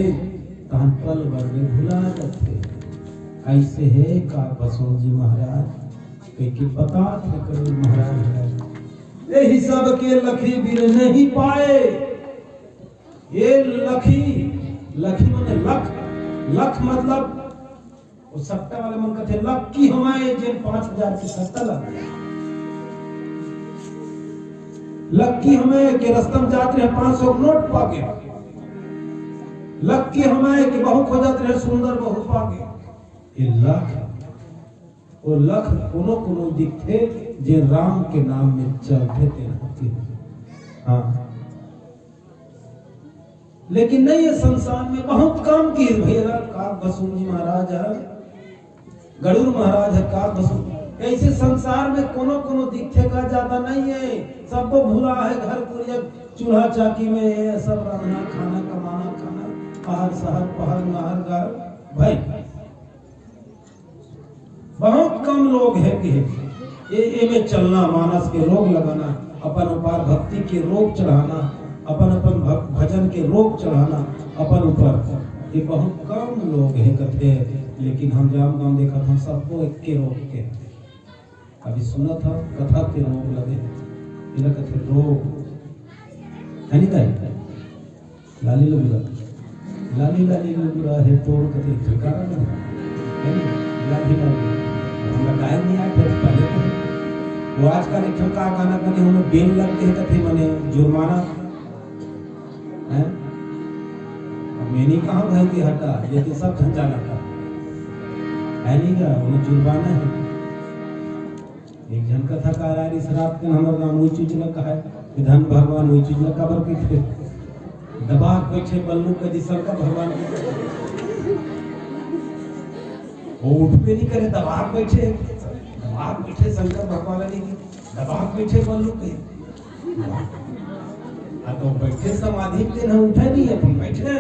तहन पल भर में भुला जाते। ऐसे है का बसो जी महाराज के बता थे करो महाराज, यही सब के लखी बीर नहीं पाए। ये लखी माने लख मतलब वो सट्टा वाले मन कहते लख की हमारे जिन 5000 की सट्टा लग गया। लक्की हमें के रस्तम जाते हैं 500 नोट पाके, लक्की हमें के बहु खो जाते हैं सुंदर बहु पाके। ये लख कोनो दिखते जे राम के नाम में चलते थे। हाँ, लेकिन नहीं, ये संसार में बहुत काम की भैया का बसु जी महाराज है, गरुड़ महाराज है का बसु। ऐसे संसार में कोनो दिखते का ज्यादा नहीं है, सबको भूला है घर पुरिया चूल्हा चाकी में सब रहना खाना कमाना खाना, पहाड़ शहर पहाड़ नहर घर भाई। बहुत कम लोग है कि ये में चलना, मानस के रोग लगाना, अपन उपार भक्ति के रोग चढ़ाना, अपन भजन के रोग चढ़ाना अपन ऊपर, ये बहुत कम लोग है कथे। लेकिन हम जाम गांव देखा था सबको एक के रोग के, अभी सुना था कथा के रोग लगे, इला कथे रोग है नहीं ताई लाली लगुरा है तोड़ कथे ठिकाना नहीं लाली हमरा गाय नहीं आए थे पहले तो वो आजकल एक का गाना कने हमें बेल लगते हैं कथे मने जुर्माना है। अब मैंने कहा भाई कि हटा, ये तो सब झंझा लगा है नहीं का, उन्हें जुर्माना है। एक जन कथा कारी शराब के हमर नाम वही चीज लगा है, विधान भगवान वही चीज लगा बर के थे दबा बैठे बल्लू के दिशा का भगवान वो उठबे नहीं करे, दबा बैठे शंकर भगवान ने दबा बैठे बल्लू के तो बैठे समाधि के न उठे नहीं, अपन बैठे।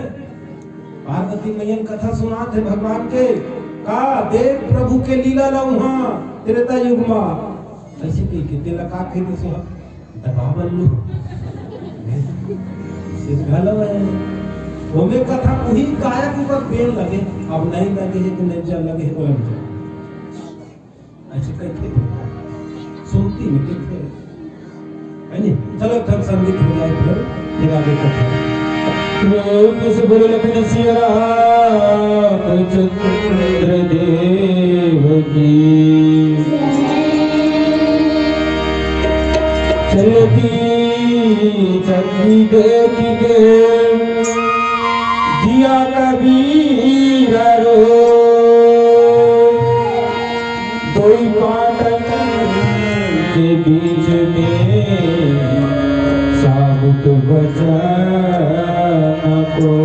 पार्वती मैया कथा सुनाते भगवान के का देव प्रभु के लीला ला वहां त्रेता युग में ऐसे के लगा के सो दबा बल्लू से घलो है वो में कथा वही गायक ऊपर बेल लगे, अब नहीं लगे है तो नहीं जा लगे है बोल ऐसे कहते सुनती में कहते है नहीं। चलो तब संगीत हो जाए फिर आगे कथा रोम से बोल लखन सिया चंद्र देव की चलती चलती देखी के दिया कबीर रो कोई पाटन के बीच में साबुत बचाना को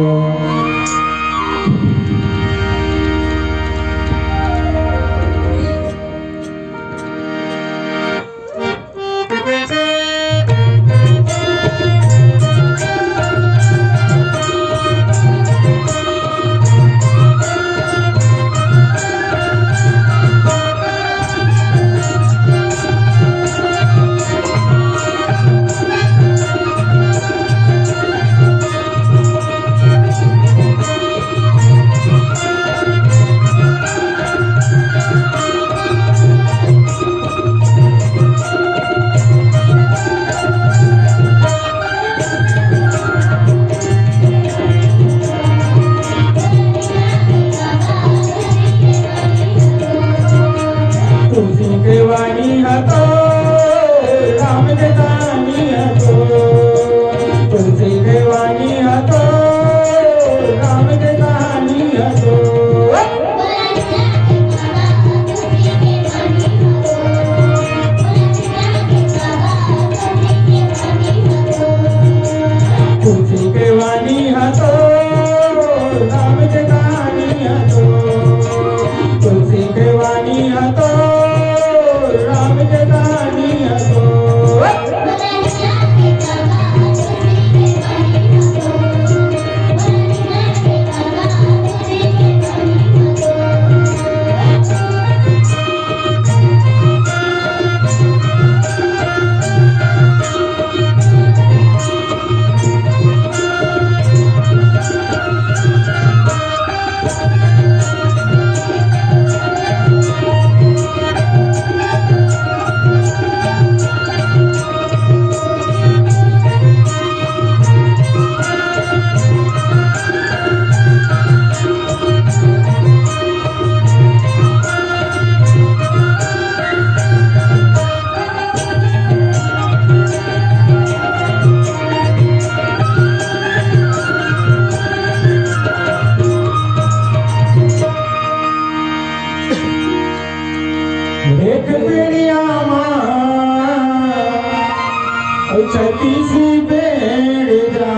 छत्तीस बेड़ जा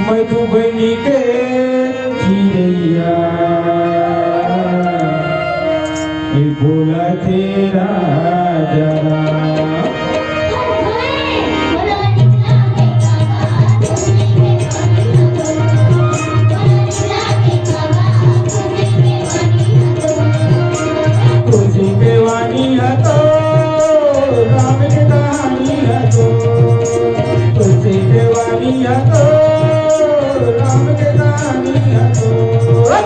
मधुबनी के चिड़ैया बोला तेरा जरा तुझी के वाणी है तो राम की कहानी है तो तुझी के वाणी है तो राम की कहानी है तो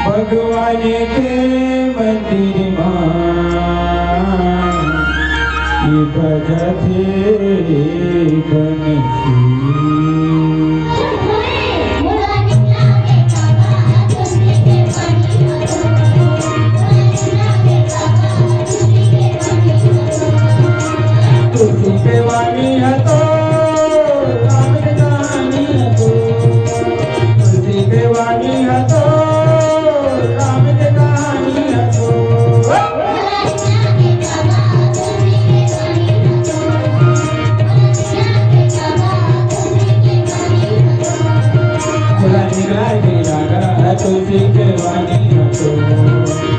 भगवान के मंदिर ये बजते बंसी तुलसी के वाणी हटो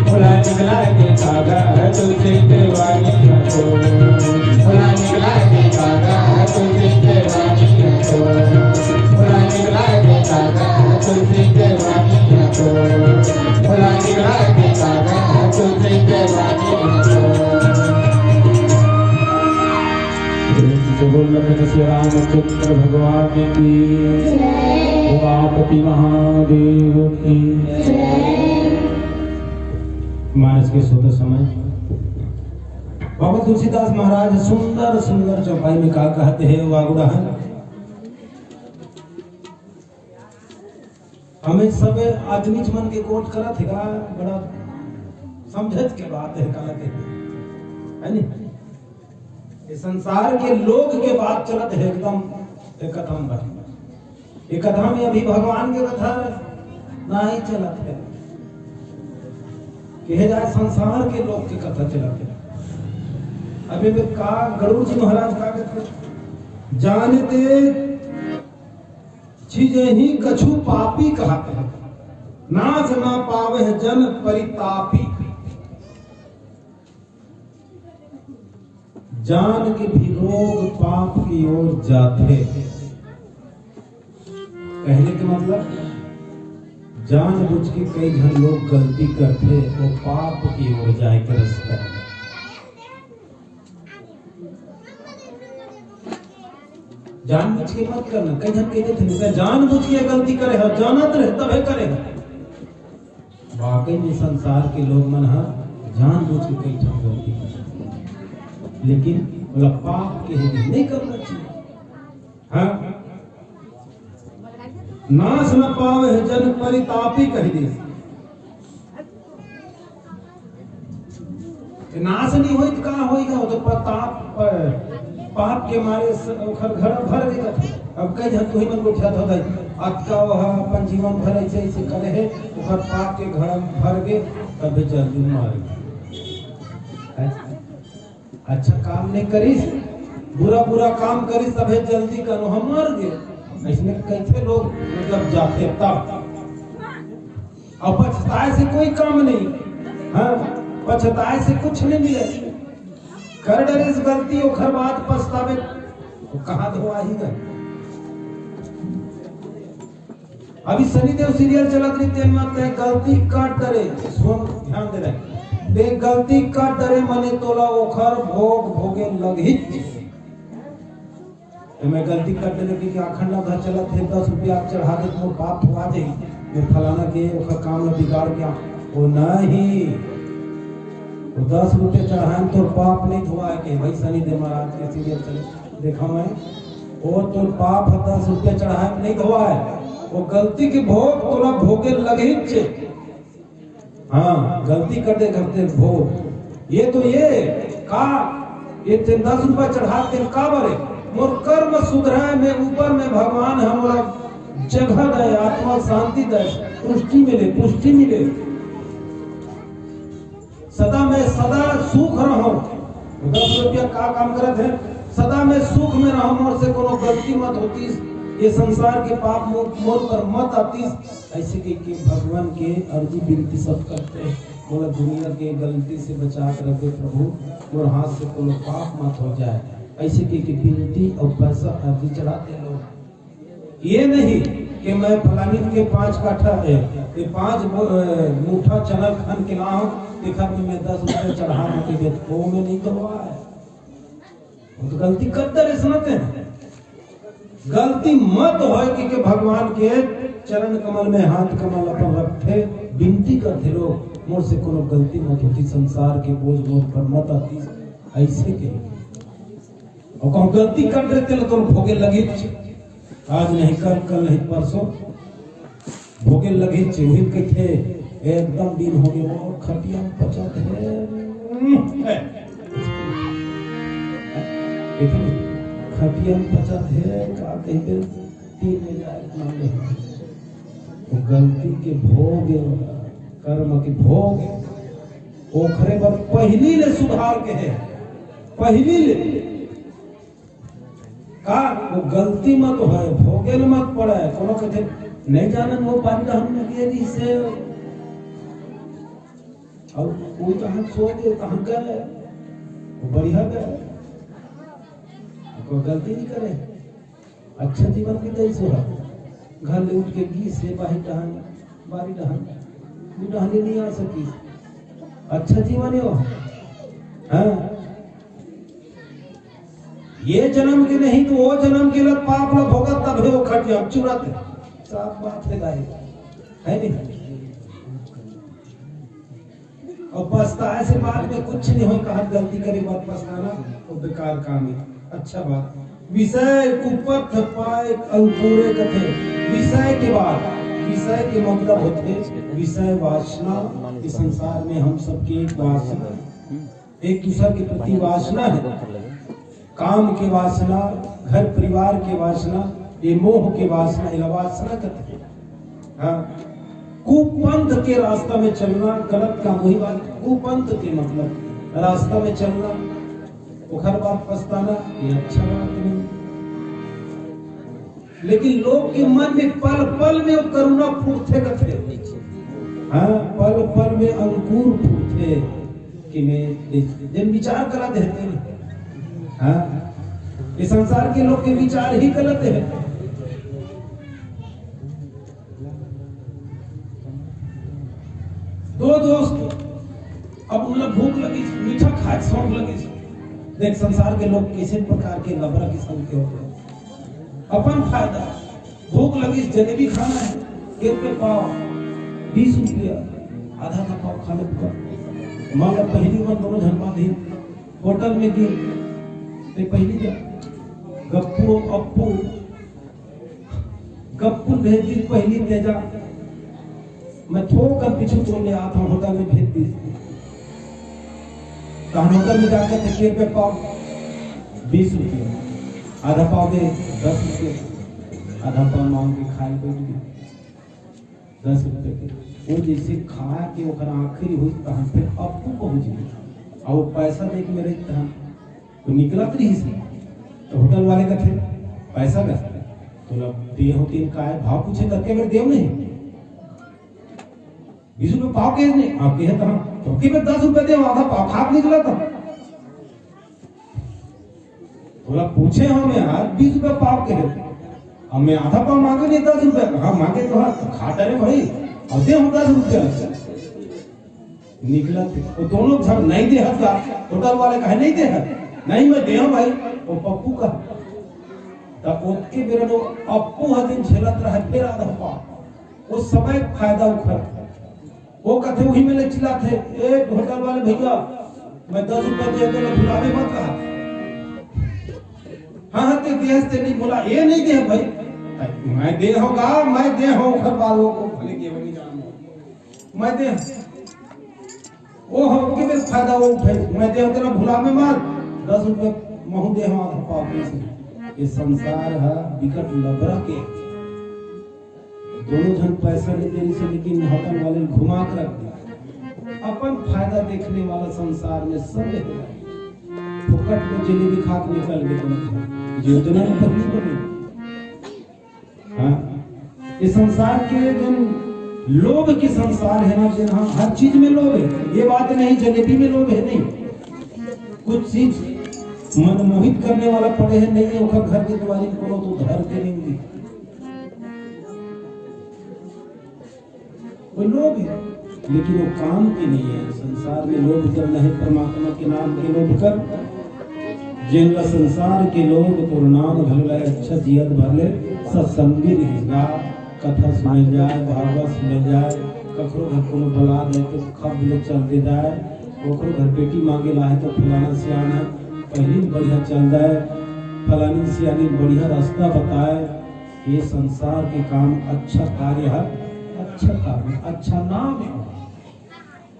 भोला निकला के कागा तुलसी के वाणी हटो भोला निकला के कागा तुलसी के वाणी हटो भोला निकला के कागा तुलसी के वाणी हटो भोला निकला के कागा तुलसी के वाणी हटो बोल श्री रामचंद्र भगवान की उमापति महादेव की मानस के सोते समय बाबा तुलसीदास महाराज सुंदर सुंदर चौपाई में का कहते हैं वागुड़ा हमें सब आदमी मन के कोट करत है बड़ा समझत के बात है काला के है नी ये संसार के लोग के बात चलत है एकदम एक कथा में अभी भगवान के कथा नहीं चलत है कहे जाए संसार के लोग के कथा चलत है अभी में का गरुड़ जी महाराज का कहते जानते चीज ही कछु पापी कहते हैं नाच ना पावे जन परितापी जान के भी लोग पाप की ओर जाते कहने के मतलब जानबूझ के कई जन लोग गलती करते वो पाप की ओर जाए कर रास्ता जानबूझ के मत करना कई जन कहते थे जानबूझ के गलती करे हो जानत रहे तबे करे वाकई में संसार के लोग मन जानबूझ के कई जन गलती करते लेकिन बोला पाप के ही नहीं करना चाहिए हाँ नाश न पावे जन परितापी कह दे नाश नहीं होई तो कहाँ होएगा तो प्रताप पाप के मारे घर भर गए अब कई जन तो ही मन को उठा था अतका वह अपन जीवन भर ऐसे ऐसे करे है तो पाप के घर भर गए तब जल्दी मार अच्छा काम नहीं करीस बुरा बुरा काम करी सभे जल्दी करो हम मर गए। इसमें कैसे लोग मतलब जाते तब और पछताए से कोई काम नहीं। हाँ, पछताए से कुछ नहीं मिले। कर डरे इस गलती ओखर बाद पछतावे तो कहाँ धोआ ही गए। अभी शनिदेव सीरियल चलत रही तेल मारते हैं गलती काट डरे सुन ध्यान दे रहे बे गलती काट डरे मने तोला ओखर भोग भोगे लगी। मैं गलती कर देने की आखंड ना घर चला थे 10 रुपया चढ़ा दे तो बाप हुआ जाए मैं फलाना के ओखर काम में बिगाड़ गया वो नहीं वो 10 रुपये चढ़ाए तो पाप नहीं धोआ के भाई शनिदेव महाराज के सीरियल चले देखा मैं वो तो पाप 10 रुपये चढ़ाए नहीं धोआ है वो गलती के भोग तोला भोगे लगे। हाँ गलती करते करते भोग ये तो ये का ये 10 रुपया चढ़ा के का बरे मोर कर्म सुधराए में ऊपर में भगवान हमारा जगह दे आत्मा शांति दे पुष्टि मिले सदा में सदा सुख रहो। 10 रुपया का काम करते हैं सदा में सुख में रहो मोर से कोनो गलती मत होती ये संसार के पाप मोर पर मत आती ऐसे के भगवान के अर्जी विनती सब करते बोला दुनिया के गलती से बचा कर रखे प्रभु और हाथ से कोनो पाप मत हो जाए ऐसे की विनती और पैसा अर्जी चढ़ाते लोग। ये नहीं कि मैं फलानी के 5 काठा है ये 5 मुठा चना खान के लाओ देखा कि मैं 10 रुपये चढ़ा के वो में नहीं करवा है वो तो गलती करते रहे सुनते हैं। गलती मत हो कि भगवान के चरण कमल में हाथ कमल अपन रखे विनती करते लोग मोर से कोनो गलती मत होती संसार के बोझ मोर पर मत आती ऐसे के और कौन गलती कर देते तो भोगे लगे आज नहीं कल नहीं परसों भोगे लगे वही के थे एकदम दिन हो गए वो खटिया में पचाते हैं खटिया में पचाते हैं का कहते 3 हजार मांगे वो गलती के भोग कर्म के भोग ओखरे पर पहली ले सुधार के है पहली ले का वो गलती मत है भोगेल मत पड़े कोनो कहते नहीं जानन वो बात हम गेरी से और कोई कहां सो गए कहां गए वो बढ़िया गए कोई गलती नहीं करे अच्छा जीवन के दे सो घर ले उठ के गी से बाहर टहन बारी टहन टहने नहीं आ सकी अच्छा जीवन हो। हाँ ये जन्म के नहीं तो वो जन्म के लग पाप लग होगा तब है वो खटिया चुरात साफ बात है गाय है नहीं और पछताए से बाद में कुछ नहीं हो कहा गलती करे बात पछताना तो बेकार काम है। अच्छा बात विषय कुपथ पाए अंकुरे कथे विषय के बाद विषय के मतलब होते विषय वासना इस संसार में हम सबके एक वासना एक दूसरे के प्रति वासना है काम के वासना घर परिवार के वासना ये मोह के वासना ये वासना कहते हैं। हाँ कुपंथ के रास्ता में चलना गलत काम वही बात कुपंथ के मतलब रास्ता में चलना उखर बात पछताना ये अच्छा बात नहीं लेकिन लोग के मन में पल पल में करुणा फूटते कथे। हाँ पल पल में अंकुर फूटते कि मैं जन विचार करा देते हैं। हाँ ये संसार के लोग के विचार ही गलत है। दो दोस्त अब उन्हें भूख लगी मीठा खाए शौक लगी देख संसार के लोग किसी प्रकार के लबरा किस्म के होते हैं अपन फायदा भूख लगी जलेबी खाना है 1 पे पाव 20 रुपया आधा का पाव खाने पर मान लो पहली बार दोनों झनपा दी होटल में दी पहली जा गप्पू भेज दी पहली तेजा मैं थोक कर पीछे तो ले आता हूँ होटल में भेज दी तो हम होटल में जाकर तकिए पे पाव 20 रुपये आधा पाव दे 10 रुपये आधा पाव मांग के खाए बैठ गए 10 रुपये के वो जैसे खा के ओकर आखिरी हुई तहन फिर अप्पू पहुंच गई और वो पैसा दे के मेरे तहन तो निकलत रही से तो होटल वाले का थे पैसा का तो लोग दिए हो तीन का है भाव पूछे करके अगर देव नहीं 20 रुपये पाव के नहीं आपके है तो कि मैं 10 रुपये देव आधा पाव खाक निकला था बोला पूछे हम यार 20 रुपये पाव के अब मैं आधा पाव मांगे नहीं 10 रुपये हाँ मांगे तो खाता है भाई अब दे हम 10 रुपये निकला थे वो दोनों झग नहीं दे हद होटल वाले कहे नहीं दे हद नहीं मैं दे भाई वो पप्पू का तब ओके मेरा नो अप्पू हदिन झेलत रहा फिर आधा पाव वो समय फायदा उखड़ वो कहते वही में ले चिल्ला थे एक होटल वाले भैया मैं 10 रुपये दे दे भुलावे मत कहा हाँ ते देश से नहीं बोला ये नहीं दे भाई मैं दे होगा मैं दे हो घर वालों को भले के बनी जान मैं दे वो हो के मेरे फायदा वो उठाई मैं दे तेरा भुला में मार 10 रुपये महू दे हम आधा पाव से ये संसार है विकट लबरा के दोनों जन पैसा ले देने से लेकिन होटल वाले घुमा कर रख दिया अपन फायदा देखने वाला संसार में सब है फुकट में जलेबी खा के निकल गए योजना में पत्नी बनी हाँ ये संसार के जन लोभ के संसार है ना जहाँ हर चीज में लोभ है ये बात नहीं जलेबी में लोभ है नहीं कुछ चीज मनमोहित करने वाला पड़े है नहीं है उसका घर के द्वारी करो तो धर के नहीं वो लोभ है लेकिन वो काम की नहीं है संसार में लोभ करना है परमात्मा के नाम के लोभ कर जिनका संसार के लोग तो नाम भले अच्छा जियत भले सत्संगी रहेगा कथा सुने जाए भागवत सुने जाए कखरो घर को बुला दे तो खब लोग चलते जाए ओकरो घर बेटी मांगे ला है तो फलाना सियाना पहली बढ़िया चल जाए फलानी सियानी बढ़िया रास्ता बताए ये संसार के काम अच्छा कार्य है अच्छा काम अच्छा नाम है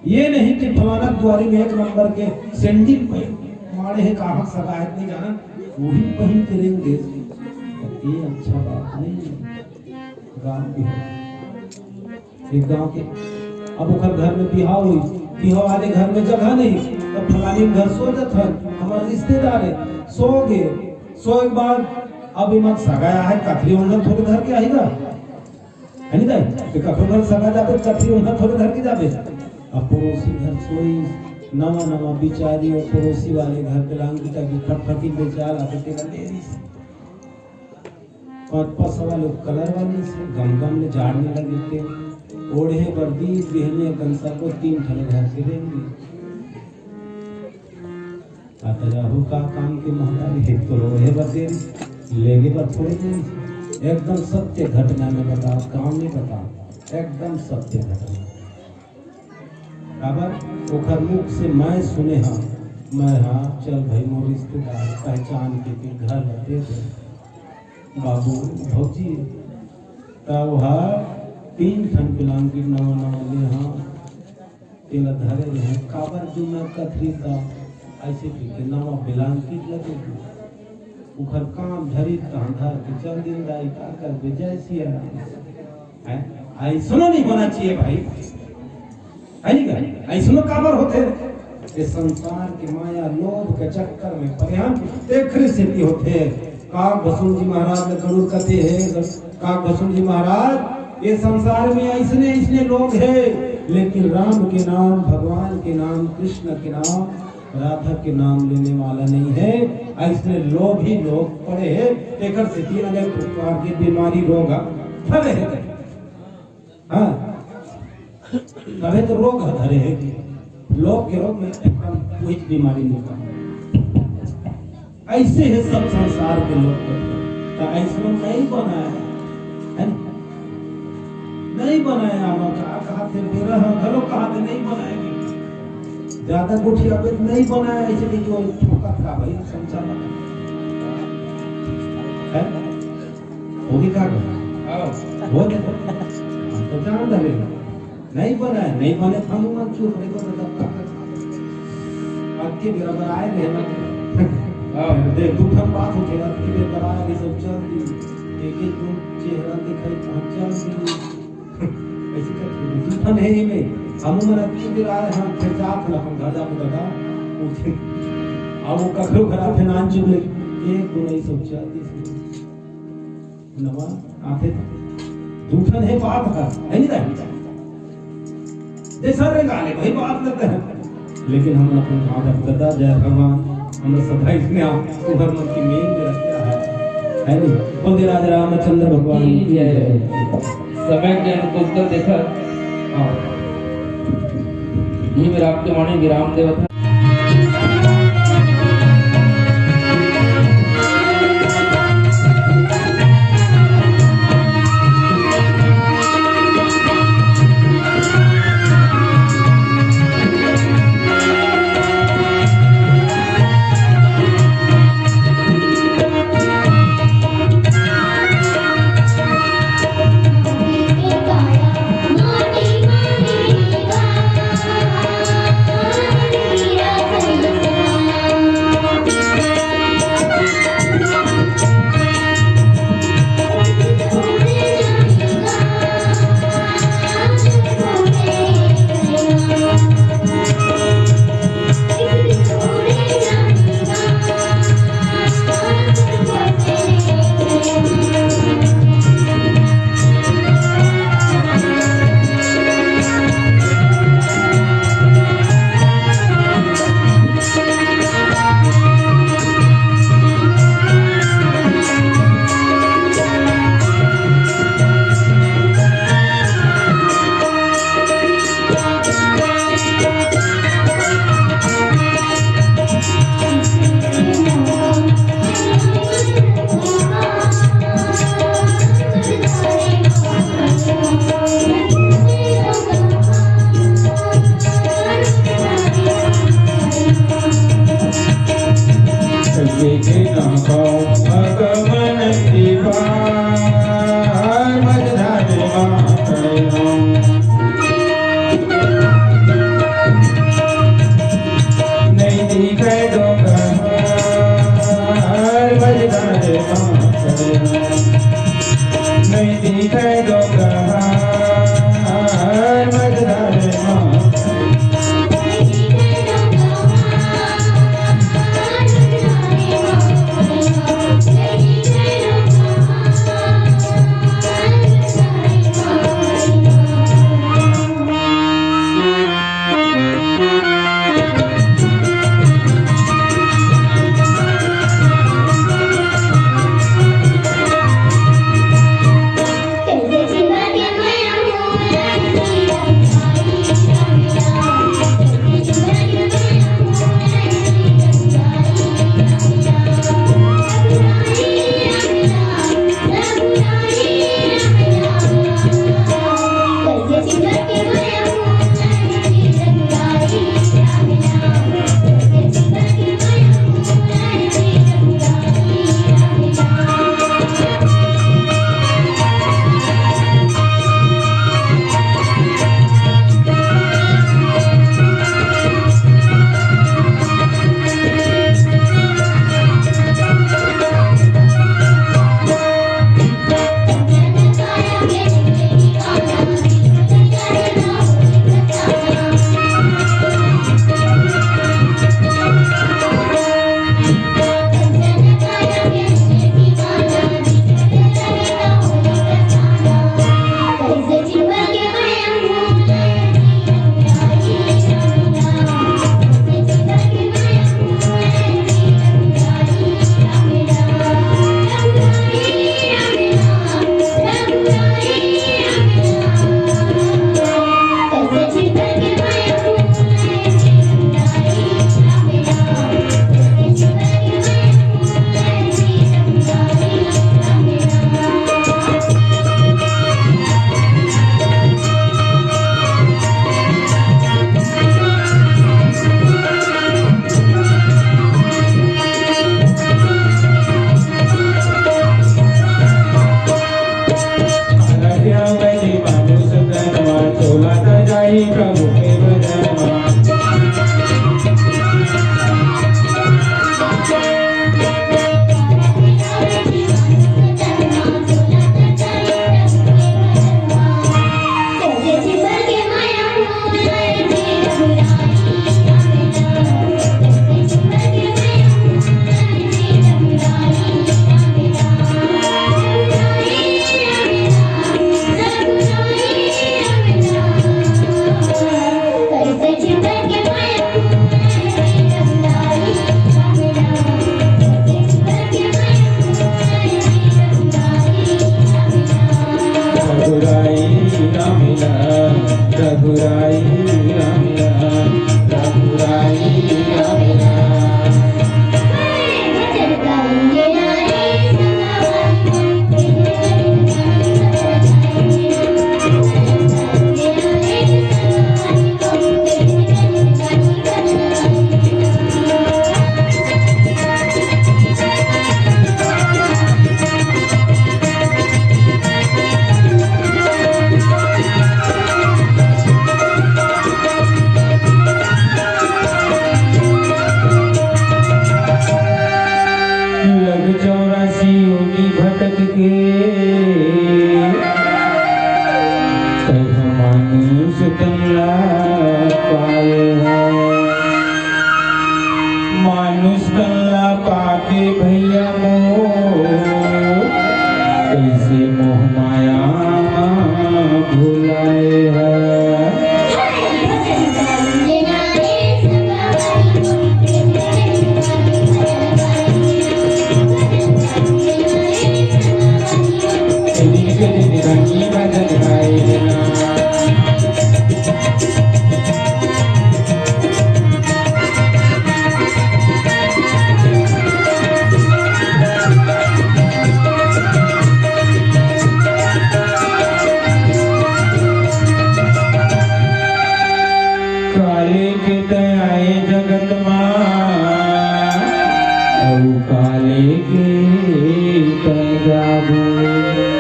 ये नहीं कि फलाना द्वारी में 1 नंबर के सैंडल पे मारे है कहाँ सगायत नहीं जाना वही पहन के रहेंगे ये अच्छा बात नहीं है गांव भी है एक गांव के अब ओकर घर में बिहाव हुई बिहाव वाले घर में जगह नहीं तो फलानी घर सो जाता हमारे रिश्तेदार है सो गए सो एक बार अब मत सगाया है कथरी उन्हें थोड़े घर के आएगा है नहीं तो कखरो घर सगा जाते कथरी उन्हें थोड़े घर के जाते अब पड़ोसी घर सोई नवा नवा बिचारी और पड़ोसी वाले घर पे लांगी का फटफटी बेचार आते थे लेडीज 5-5 सवा लोग कलर वाले से गम में झाड़ने लगे थे ओढ़े वर्दी बहने कंसा को 3 ठले घर से देंगे आता जाहू का काम के महतारी है तो ओढ़े वर्दी लेगे पर थोड़ी देर एकदम सत्य घटना में बताओ काम नहीं बताओ एकदम सत्य घटना अब ओखर मुख से मैं सुने हाँ मैं हाँ चल भाई मोर रिश्तेदार पहचान के घर दे दे बाबू भौजी तब हाँ 3 ठन पिलांग की नवा ले हाँ तेला धरे रहे काबर जो मैं कथरी था ऐसे पीके नवा बिलांकी लगे उखर काम धरी धर के चल दिन दाई का कर विजय सिया है आई सुनो नहीं होना चाहिए भाई आई सुनो काबर होते ये संसार के माया लोभ के चक्कर में परिणाम देखरे से भी होते काग भसुन जी महाराज ने जरूर कहते हैं काग भसुन जी महाराज ये संसार में ऐसने लोग हैं लेकिन राम के नाम भगवान के नाम कृष्ण के नाम राधा के नाम लेने वाला नहीं है ऐसे लोग ही लोग पड़े हैं देखकर से 3000 प्रकार की बीमारी रोग फले है हाँ तभी तो रोग धरे है लोग के रोग में एकदम कोई बीमारी नहीं ऐसे है सब संसार के लोग तो ऐसा नहीं बनाया है नहीं बनाया कहा थे मेरा घरों कहा थे नहीं बनाएगी ज्यादा गुठिया पे नहीं बनाया ऐसे नहीं जो ठोका था भाई संचार है होगी का वो तो जान डरेगा नहीं बनाया नहीं बने हम मत चुप नहीं को तब आपके बराबर आए रहना देख तू हम बात हो गया कि मेरे दराया ये सब चल दी एक चेहरा दिखाई पहचान दी ऐसे करके तू हम है में हम मर अपनी भी आए हम फिर जात ना हम घर जा दादा उठे अब वो कखरो खराब है नान चुगले एक दो नहीं सोचा नवा आते दूठन है बात है नहीं रहता दे सारे गाले भाई बात करते हैं लेकिन हम अपने आदत करता जय भगवान हम सदा इसमें उधर मन की मेल में रखता है नहीं बोल दे राजा रामचंद्र भगवान की जय। समय के अनुकूलता देखा ये मेरा आपके वाणी विराम देव था। उनी